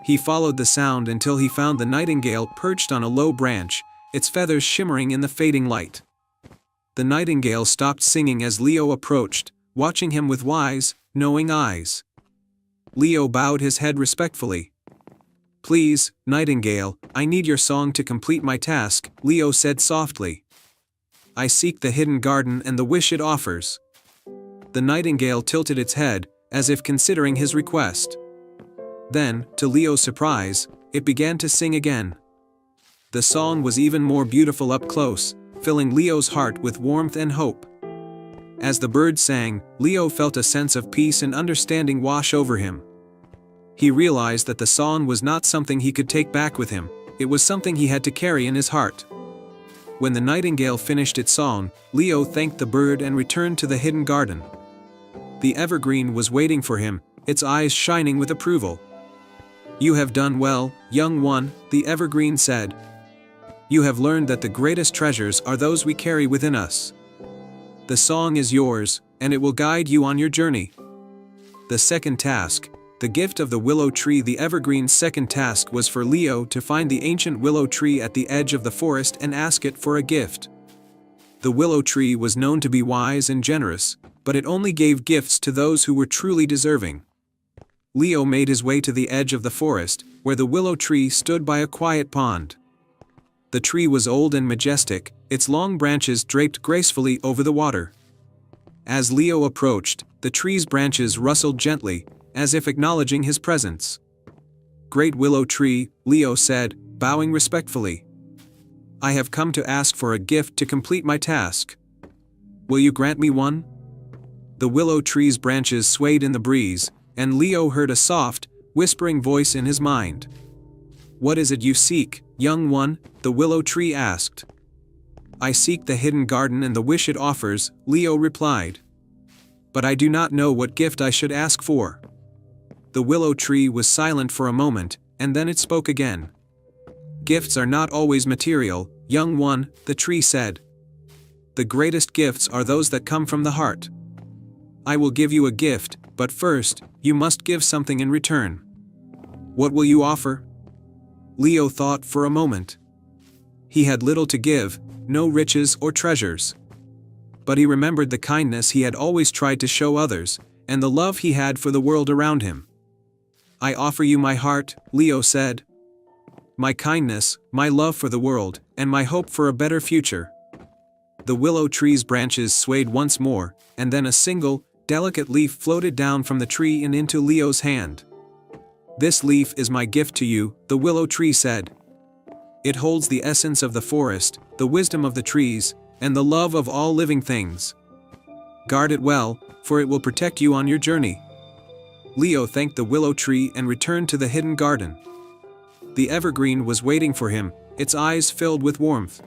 He followed the sound until he found the nightingale perched on a low branch, its feathers shimmering in the fading light. The nightingale stopped singing as Leo approached, watching him with wise, knowing eyes. Leo bowed his head respectfully. "Please, nightingale, I need your song to complete my task," Leo said softly. "I seek the hidden garden and the wish it offers." The nightingale tilted its head, as if considering his request. Then, to Leo's surprise, it began to sing again. The song was even more beautiful up close, filling Leo's heart with warmth and hope. As the bird sang, Leo felt a sense of peace and understanding wash over him. He realized that the song was not something he could take back with him, it was something he had to carry in his heart. When the nightingale finished its song, Leo thanked the bird and returned to the hidden garden. The evergreen was waiting for him, its eyes shining with approval. "You have done well, young one," the evergreen said. "You have learned that the greatest treasures are those we carry within us. The song is yours, and it will guide you on your journey." The second task, the gift of the willow tree. The evergreen's second task was for Leo to find the ancient willow tree at the edge of the forest and ask it for a gift. The willow tree was known to be wise and generous, but it only gave gifts to those who were truly deserving. Leo made his way to the edge of the forest, where the willow tree stood by a quiet pond. The tree was old and majestic, its long branches draped gracefully over the water. As Leo approached, the tree's branches rustled gently, as if acknowledging his presence. "Great willow tree," Leo said, bowing respectfully. "I have come to ask for a gift to complete my task. Will you grant me one?" The willow tree's branches swayed in the breeze, and Leo heard a soft, whispering voice in his mind. "What is it you seek, young one?" the willow tree asked. "I seek the hidden garden and the wish it offers," Leo replied. "But I do not know what gift I should ask for." The willow tree was silent for a moment, and then it spoke again. "Gifts are not always material, young one," the tree said. "The greatest gifts are those that come from the heart. I will give you a gift, but first, you must give something in return. What will you offer?" Leo thought for a moment. He had little to give, no riches or treasures. But he remembered the kindness he had always tried to show others, and the love he had for the world around him. "I offer you my heart," Leo said. "My kindness, my love for the world, and my hope for a better future." The willow tree's branches swayed once more, and then a single, delicate leaf floated down from the tree and into Leo's hand. "This leaf is my gift to you," the willow tree said. "It holds the essence of the forest, the wisdom of the trees, and the love of all living things. Guard it well, for it will protect you on your journey." Leo thanked the willow tree and returned to the hidden garden. The evergreen was waiting for him, its eyes filled with warmth.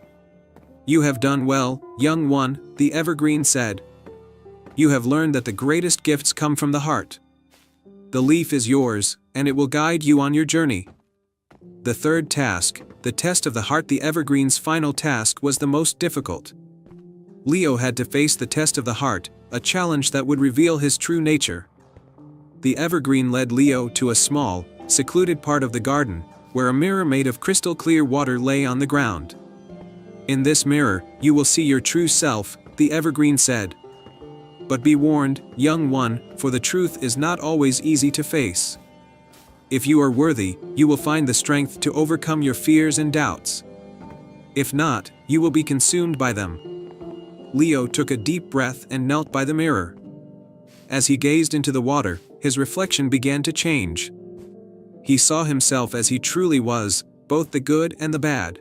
"You have done well, young one," the evergreen said. "You have learned that the greatest gifts come from the heart. The leaf is yours, and it will guide you on your journey." The third task, the test of the heart. The evergreen's final task was the most difficult. Leo had to face the test of the heart, a challenge that would reveal his true nature. the evergreen led Leo to a small, secluded part of the garden, where a mirror made of crystal clear water lay on the ground. "In this mirror, you will see your true self," the evergreen said. "But be warned, young one, for the truth is not always easy to face. If you are worthy, you will find the strength to overcome your fears and doubts. If not, you will be consumed by them." Leo took a deep breath and knelt by the mirror. As he gazed into the water, his reflection began to change. He saw himself as he truly was, both the good and the bad.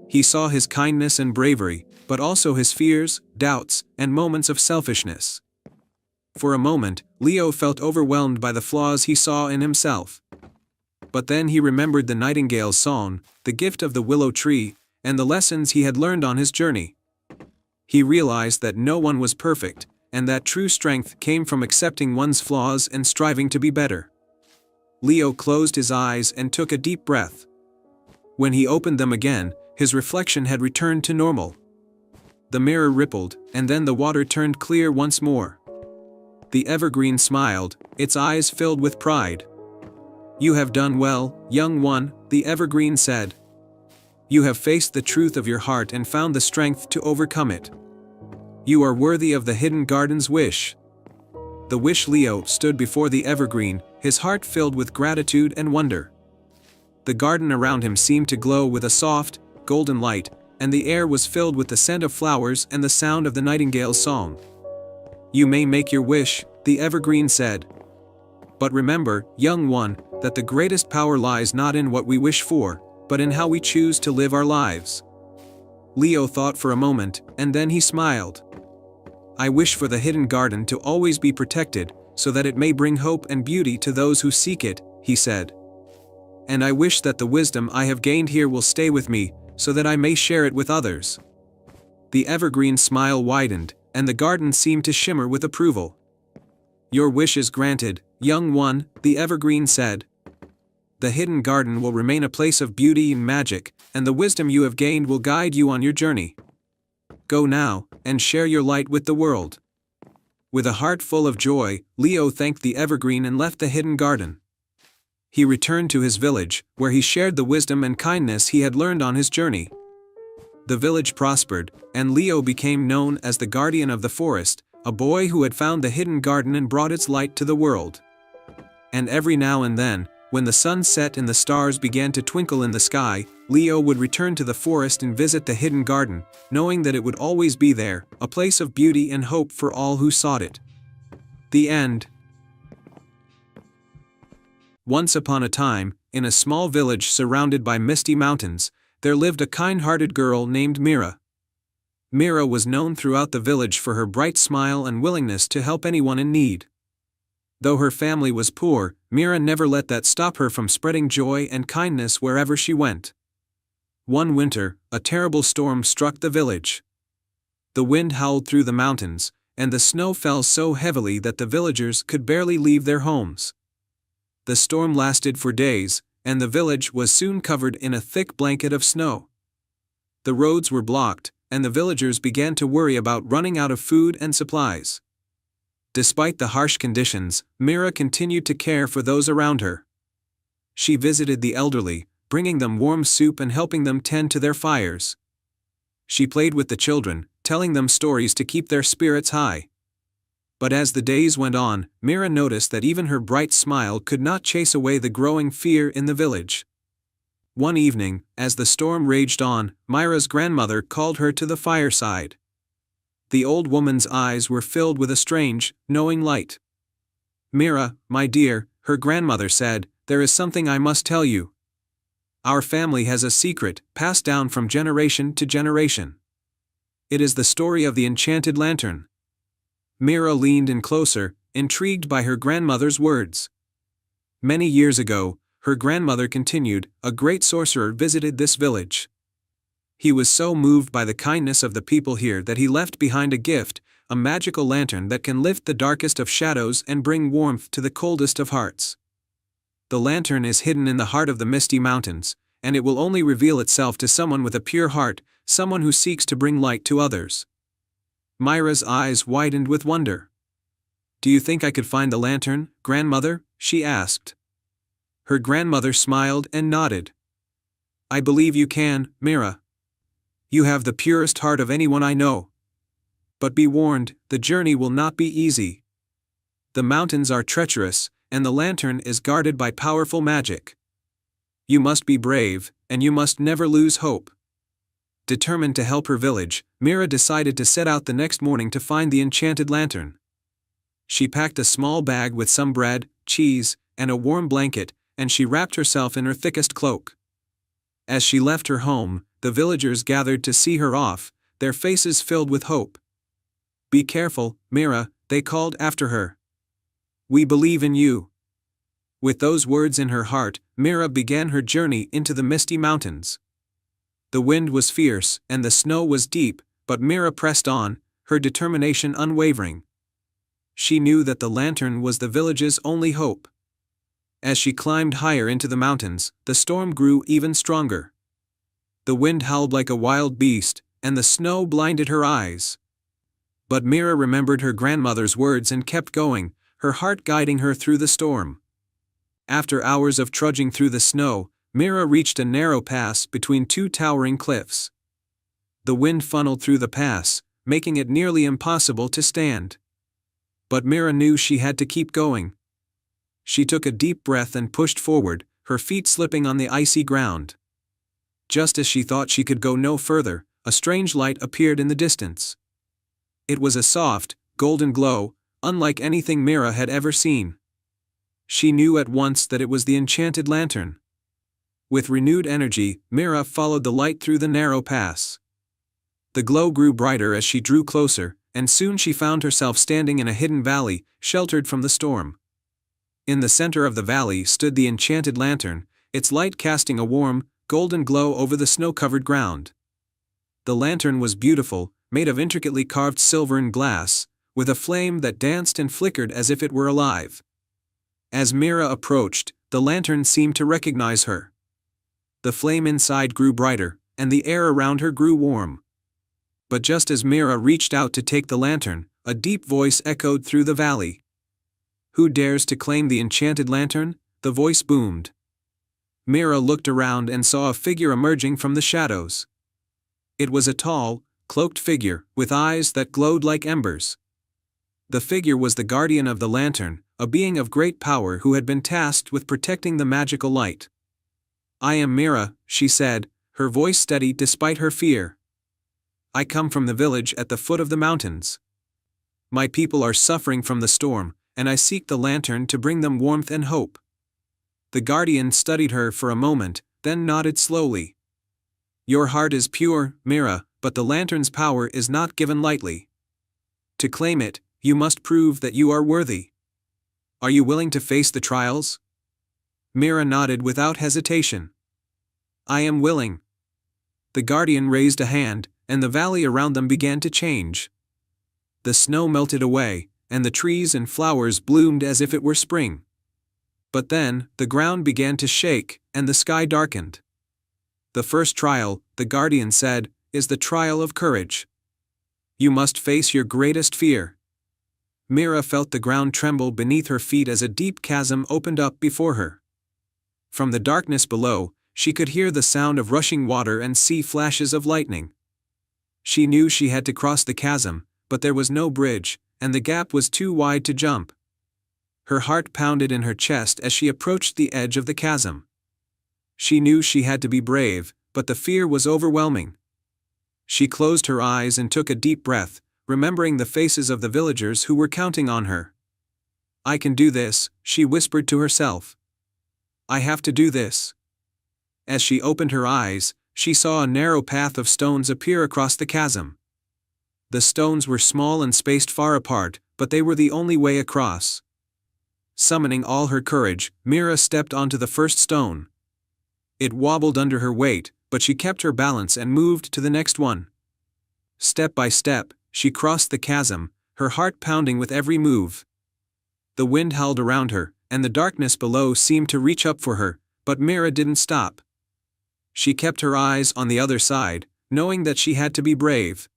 He saw his kindness and bravery, but also his fears, doubts, and moments of selfishness. For a moment, Leo felt overwhelmed by the flaws he saw in himself. But then he remembered the nightingale's song, the gift of the willow tree, and the lessons he had learned on his journey. He realized that no one was perfect, and that true strength came from accepting one's flaws and striving to be better. Leo closed his eyes and took a deep breath. When he opened them again, his reflection had returned to normal. The mirror rippled, and then the water turned clear once more. The evergreen smiled, its eyes filled with pride. "You have done well, young one," the evergreen said. "You have faced the truth of your heart and found the strength to overcome it. You are worthy of the hidden garden's wish." The wish Leo stood before the evergreen, his heart filled with gratitude and wonder. The garden around him seemed to glow with a soft, golden light, and the air was filled with the scent of flowers and the sound of the nightingale's song. "You may make your wish," the evergreen said. "But remember, young one, that the greatest power lies not in what we wish for, but in how we choose to live our lives." Leo thought for a moment, and then he smiled. "I wish for the hidden garden to always be protected, so that it may bring hope and beauty to those who seek it," he said. "And I wish that the wisdom I have gained here will stay with me, so that I may share it with others." The evergreen's smile widened, and the garden seemed to shimmer with approval. "Your wish is granted, young one," the evergreen said. "The hidden garden will remain a place of beauty and magic, and the wisdom you have gained will guide you on your journey. Go now, and share your light with the world." With a heart full of joy, Leo thanked the evergreen and left the hidden garden. He returned to his village, where he shared the wisdom and kindness he had learned on his journey. The village prospered, and Leo became known as the guardian of the forest, a boy who had found the hidden garden and brought its light to the world. And every now and then, when the sun set and the stars began to twinkle in the sky, Leo would return to the forest and visit the hidden garden, knowing that it would always be there, a place of beauty and hope for all who sought it. The end. Once upon a time, in a small village surrounded by misty mountains, there lived a kind-hearted girl named Mira. Mira was known throughout the village for her bright smile and willingness to help anyone in need. Though her family was poor, Mira never let that stop her from spreading joy and kindness wherever she went. One winter, a terrible storm struck the village. The wind howled through the mountains, and the snow fell so heavily that the villagers could barely leave their homes. The storm lasted for days, and the village was soon covered in a thick blanket of snow. The roads were blocked, and the villagers began to worry about running out of food and supplies. Despite the harsh conditions, Mira continued to care for those around her. She visited the elderly, bringing them warm soup and helping them tend to their fires. She played with the children, telling them stories to keep their spirits high. But as the days went on, Mira noticed that even her bright smile could not chase away the growing fear in the village. One evening, as the storm raged on, Mira's grandmother called her to the fireside. The old woman's eyes were filled with a strange, knowing light. "Mira, my dear," her grandmother said, "there is something I must tell you. Our family has a secret, passed down from generation to generation. It is the story of the enchanted lantern." Mira leaned in closer, intrigued by her grandmother's words. "Many years ago," her grandmother continued, "a great sorcerer visited this village. He was so moved by the kindness of the people here that he left behind a gift, a magical lantern that can lift the darkest of shadows and bring warmth to the coldest of hearts. The lantern is hidden in the heart of the misty mountains, and it will only reveal itself to someone with a pure heart, someone who seeks to bring light to others." Mira's eyes widened with wonder. "Do you think I could find the lantern, grandmother?" she asked. Her grandmother smiled and nodded. "I believe you can, Mira. You have the purest heart of anyone I know. But be warned, the journey will not be easy. The mountains are treacherous, and the lantern is guarded by powerful magic. You must be brave, and you must never lose hope." Determined to help her village, Mira decided to set out the next morning to find the enchanted lantern. She packed a small bag with some bread, cheese, and a warm blanket, and she wrapped herself in her thickest cloak. As she left her home, the villagers gathered to see her off, their faces filled with hope. "Be careful, Mira," they called after her. "We believe in you." With those words in her heart, Mira began her journey into the misty mountains. The wind was fierce, and the snow was deep, but Mira pressed on, her determination unwavering. She knew that the lantern was the village's only hope. As she climbed higher into the mountains, the storm grew even stronger. The wind howled like a wild beast, and the snow blinded her eyes. But Mira remembered her grandmother's words and kept going, her heart guiding her through the storm. After hours of trudging through the snow, Mira reached a narrow pass between two towering cliffs. The wind funneled through the pass, making it nearly impossible to stand. But Mira knew she had to keep going. She took a deep breath and pushed forward, her feet slipping on the icy ground. Just as she thought she could go no further, a strange light appeared in the distance. It was a soft, golden glow, unlike anything Mira had ever seen. She knew at once that it was the enchanted lantern. With renewed energy, Mira followed the light through the narrow pass. The glow grew brighter as she drew closer, and soon she found herself standing in a hidden valley, sheltered from the storm. In the center of the valley stood the enchanted lantern, its light casting a warm, golden glow over the snow-covered ground. The lantern was beautiful, made of intricately carved silver and glass, with a flame that danced and flickered as if it were alive. As Mira approached, the lantern seemed to recognize her. The flame inside grew brighter, and the air around her grew warm. But just as Mira reached out to take the lantern, a deep voice echoed through the valley. "Who dares to claim the enchanted lantern?" the voice boomed. Mira looked around and saw a figure emerging from the shadows. It was a tall, cloaked figure, with eyes that glowed like embers. The figure was the guardian of the lantern, a being of great power who had been tasked with protecting the magical light. "I am Mira," she said, her voice steady despite her fear. "I come from the village at the foot of the mountains. My people are suffering from the storm, and I seek the lantern to bring them warmth and hope." The guardian studied her for a moment, then nodded slowly. "Your heart is pure, Mira, but the lantern's power is not given lightly. To claim it, you must prove that you are worthy. Are you willing to face the trials?" Mira nodded without hesitation. "I am willing." The guardian raised a hand, and the valley around them began to change. The snow melted away, and the trees and flowers bloomed as if it were spring. But then, the ground began to shake, and the sky darkened. "The first trial," the guardian said, "is the trial of courage. You must face your greatest fear." Mira felt the ground tremble beneath her feet as a deep chasm opened up before her. From the darkness below, she could hear the sound of rushing water and see flashes of lightning. She knew she had to cross the chasm, but there was no bridge, and the gap was too wide to jump. Her heart pounded in her chest as she approached the edge of the chasm. She knew she had to be brave, but the fear was overwhelming. She closed her eyes and took a deep breath, remembering the faces of the villagers who were counting on her. "I can do this," she whispered to herself. "I have to do this." As she opened her eyes, she saw a narrow path of stones appear across the chasm. The stones were small and spaced far apart, but they were the only way across. Summoning all her courage, Mira stepped onto the first stone. It wobbled under her weight, but she kept her balance and moved to the next one. Step by step, she crossed the chasm, her heart pounding with every move. The wind howled around her, and the darkness below seemed to reach up for her, but Mira didn't stop. She kept her eyes on the other side, knowing that she had to be brave.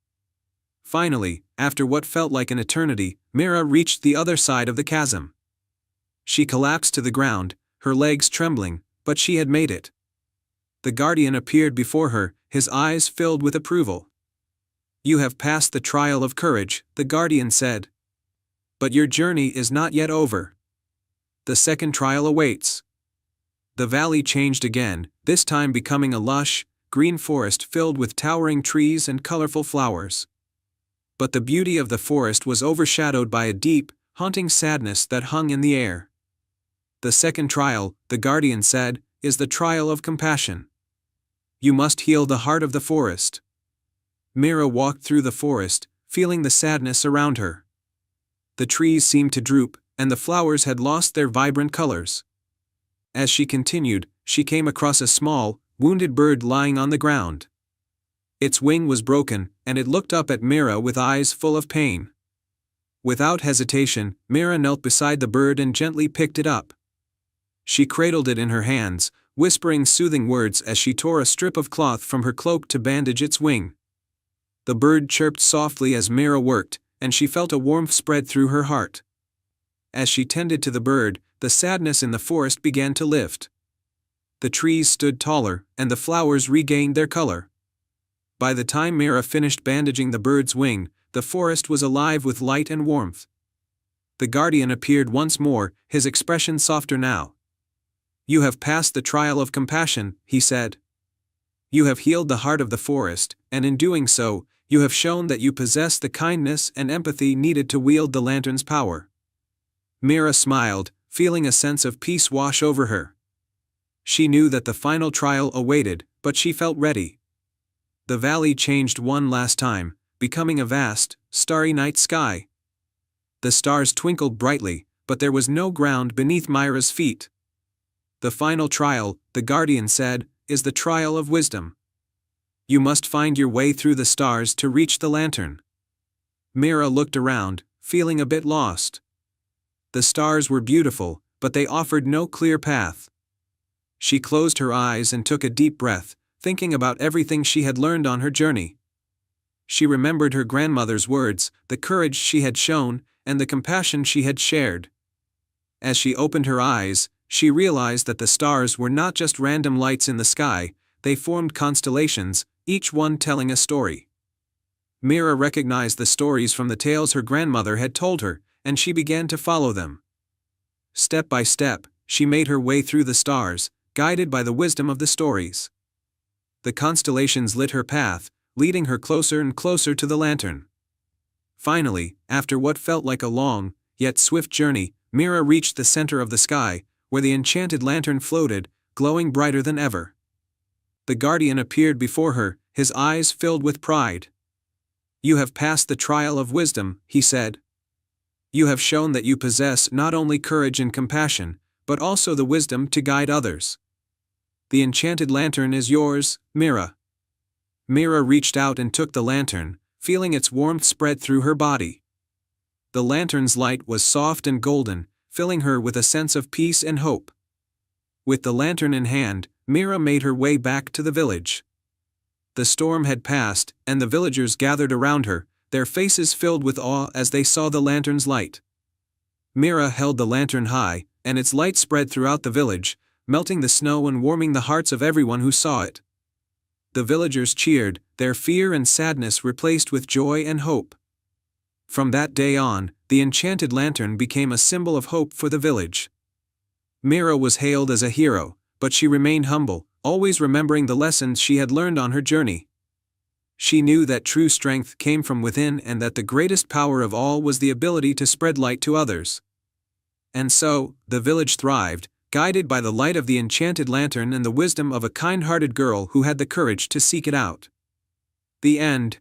Finally, after what felt like an eternity, Mira reached the other side of the chasm. She collapsed to the ground, her legs trembling, but she had made it. The guardian appeared before her, his eyes filled with approval. "You have passed the trial of courage," the guardian said. "But your journey is not yet over. The second trial awaits." The valley changed again, this time becoming a lush, green forest filled with towering trees and colorful flowers. But the beauty of the forest was overshadowed by a deep, haunting sadness that hung in the air. "The second trial," the guardian said, "is the trial of compassion. You must heal the heart of the forest." Mira walked through the forest, feeling the sadness around her. The trees seemed to droop, and the flowers had lost their vibrant colors. As she continued, she came across a small, wounded bird lying on the ground. Its wing was broken, and it looked up at Mira with eyes full of pain. Without hesitation, Mira knelt beside the bird and gently picked it up. She cradled it in her hands, whispering soothing words as she tore a strip of cloth from her cloak to bandage its wing. The bird chirped softly as Mira worked, and she felt a warmth spread through her heart. As she tended to the bird, the sadness in the forest began to lift. The trees stood taller, and the flowers regained their color. By the time Mira finished bandaging the bird's wing, the forest was alive with light and warmth. The guardian appeared once more, his expression softer now. "You have passed the trial of compassion," he said. "You have healed the heart of the forest, and in doing so, you have shown that you possess the kindness and empathy needed to wield the lantern's power." Mira smiled, feeling a sense of peace wash over her. She knew that the final trial awaited, but she felt ready. The valley changed one last time, becoming a vast, starry night sky. The stars twinkled brightly, but there was no ground beneath Mira's feet. "The final trial," the guardian said, "is the trial of wisdom. You must find your way through the stars to reach the lantern." Mira looked around, feeling a bit lost. The stars were beautiful, but they offered no clear path. She closed her eyes and took a deep breath, thinking about everything she had learned on her journey. She remembered her grandmother's words, the courage she had shown, and the compassion she had shared. As she opened her eyes, she realized that the stars were not just random lights in the sky, they formed constellations, each one telling a story. Mira recognized the stories from the tales her grandmother had told her, and she began to follow them. Step by step, she made her way through the stars, guided by the wisdom of the stories. The constellations lit her path, leading her closer and closer to the lantern. Finally, after what felt like a long, yet swift journey, Mira reached the center of the sky, where the enchanted lantern floated, glowing brighter than ever. The guardian appeared before her, his eyes filled with pride. "You have passed the trial of wisdom," he said. "You have shown that you possess not only courage and compassion, but also the wisdom to guide others. The enchanted lantern is yours, Mira." Mira reached out and took the lantern, feeling its warmth spread through her body. The lantern's light was soft and golden, filling her with a sense of peace and hope. With the lantern in hand, Mira made her way back to the village. The storm had passed, and the villagers gathered around her, their faces filled with awe as they saw the lantern's light. Mira held the lantern high, and its light spread throughout the village, melting the snow and warming the hearts of everyone who saw it. The villagers cheered, their fear and sadness replaced with joy and hope. From that day on, the enchanted lantern became a symbol of hope for the village. Mira was hailed as a hero, but she remained humble, always remembering the lessons she had learned on her journey. She knew that true strength came from within and that the greatest power of all was the ability to spread light to others. And so, the village thrived, guided by the light of the enchanted lantern and the wisdom of a kind-hearted girl who had the courage to seek it out. The end.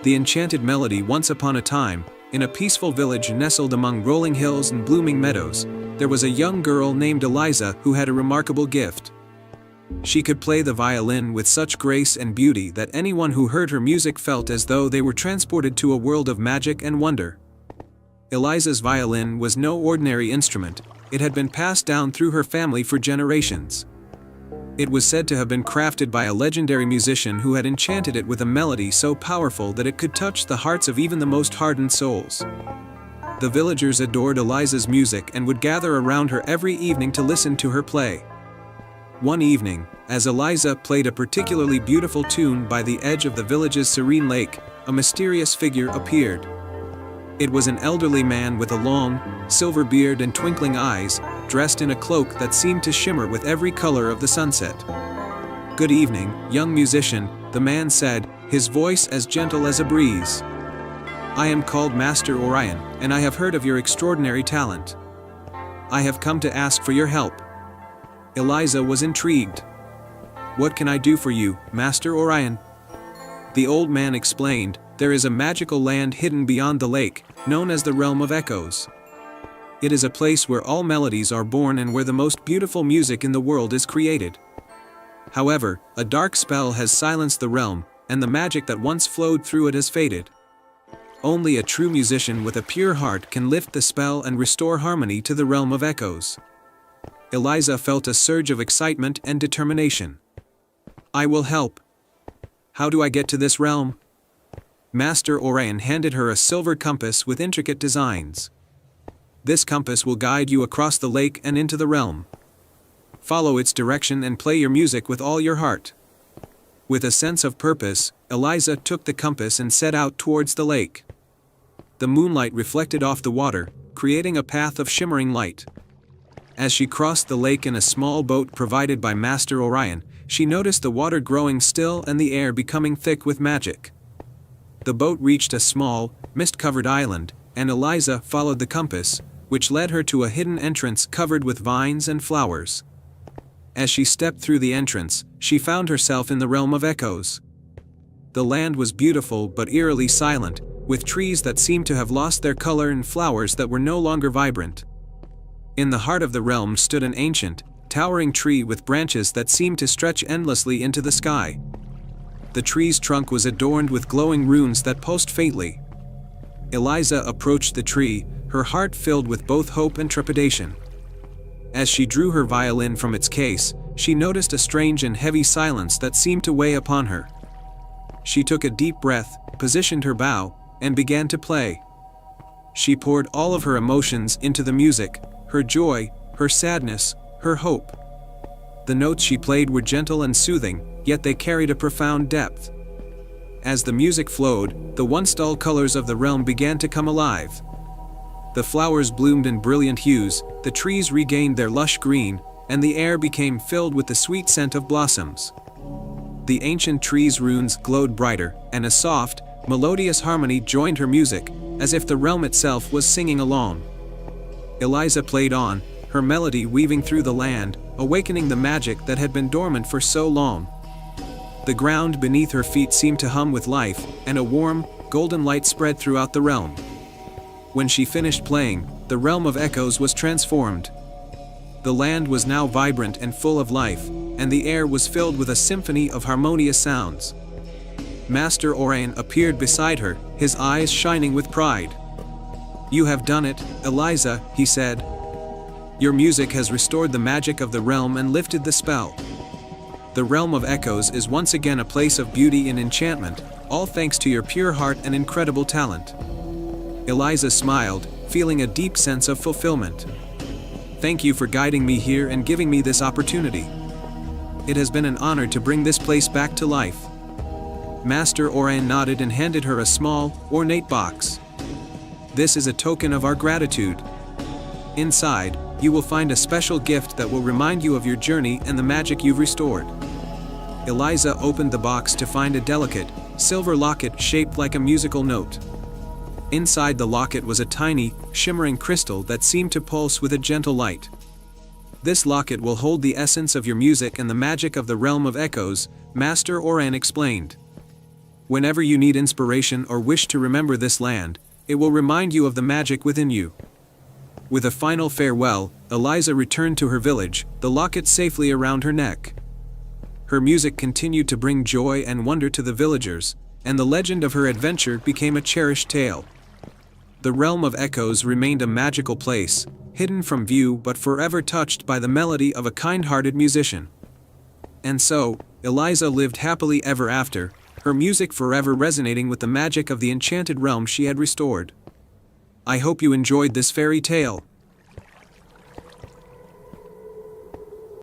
The enchanted melody. Once upon a time, in a peaceful village nestled among rolling hills and blooming meadows, there was a young girl named Eliza who had a remarkable gift. She could play the violin with such grace and beauty that anyone who heard her music felt as though they were transported to a world of magic and wonder. Eliza's violin was no ordinary instrument, it had been passed down through her family for generations. It was said to have been crafted by a legendary musician who had enchanted it with a melody so powerful that it could touch the hearts of even the most hardened souls. The villagers adored Eliza's music and would gather around her every evening to listen to her play. One evening, as Eliza played a particularly beautiful tune by the edge of the village's serene lake, a mysterious figure appeared. It was an elderly man with a long, silver beard and twinkling eyes, dressed in a cloak that seemed to shimmer with every color of the sunset. "Good evening, young musician," the man said, his voice as gentle as a breeze. "I am called Master Orion, and I have heard of your extraordinary talent. I have come to ask for your help." Eliza was intrigued. "What can I do for you, Master Orion?" The old man explained, "There is a magical land hidden beyond the lake, known as the Realm of Echoes. It is a place where all melodies are born and where the most beautiful music in the world is created. However, a dark spell has silenced the realm, and the magic that once flowed through it has faded. Only a true musician with a pure heart can lift the spell and restore harmony to the Realm of Echoes." Eliza felt a surge of excitement and determination. "I will help. How do I get to this realm?" Master Orion handed her a silver compass with intricate designs. "This compass will guide you across the lake and into the realm. Follow its direction and play your music with all your heart." With a sense of purpose, Eliza took the compass and set out towards the lake. The moonlight reflected off the water, creating a path of shimmering light. As she crossed the lake in a small boat provided by Master Orion, she noticed the water growing still and the air becoming thick with magic. The boat reached a small, mist-covered island, and Eliza followed the compass, which led her to a hidden entrance covered with vines and flowers. As she stepped through the entrance, she found herself in the Realm of Echoes. The land was beautiful but eerily silent, with trees that seemed to have lost their color and flowers that were no longer vibrant. In the heart of the realm stood an ancient, towering tree with branches that seemed to stretch endlessly into the sky. The tree's trunk was adorned with glowing runes that pulsed faintly. Eliza approached the tree, her heart filled with both hope and trepidation. As she drew her violin from its case, she noticed a strange and heavy silence that seemed to weigh upon her. She took a deep breath, positioned her bow, and began to play. She poured all of her emotions into the music, her joy, her sadness, her hope. The notes she played were gentle and soothing, yet they carried a profound depth. As the music flowed, the once dull colors of the realm began to come alive. The flowers bloomed in brilliant hues, the trees regained their lush green, and the air became filled with the sweet scent of blossoms. The ancient tree's runes glowed brighter, and a soft, melodious harmony joined her music, as if the realm itself was singing along. Eliza played on, her melody weaving through the land, awakening the magic that had been dormant for so long. The ground beneath her feet seemed to hum with life, and a warm, golden light spread throughout the realm. When she finished playing, the Realm of Echoes was transformed. The land was now vibrant and full of life, and the air was filled with a symphony of harmonious sounds. Master Orion appeared beside her, his eyes shining with pride. "You have done it, Eliza," he said. "Your music has restored the magic of the realm and lifted the spell. The Realm of Echoes is once again a place of beauty and enchantment, all thanks to your pure heart and incredible talent." Eliza smiled, feeling a deep sense of fulfillment. "Thank you for guiding me here and giving me this opportunity. It has been an honor to bring this place back to life." Master Orion nodded and handed her a small, ornate box. "This is a token of our gratitude. Inside, you will find a special gift that will remind you of your journey and the magic you've restored." Eliza opened the box to find a delicate, silver locket shaped like a musical note. Inside the locket was a tiny, shimmering crystal that seemed to pulse with a gentle light. "This locket will hold the essence of your music and the magic of the Realm of Echoes," Master Orion explained. "Whenever you need inspiration or wish to remember this land, it will remind you of the magic within you." With a final farewell, Eliza returned to her village, the locket safely around her neck. Her music continued to bring joy and wonder to the villagers, and the legend of her adventure became a cherished tale. The Realm of Echoes remained a magical place, hidden from view but forever touched by the melody of a kind-hearted musician. And so, Eliza lived happily ever after, her music forever resonating with the magic of the enchanted realm she had restored. I hope you enjoyed this fairy tale.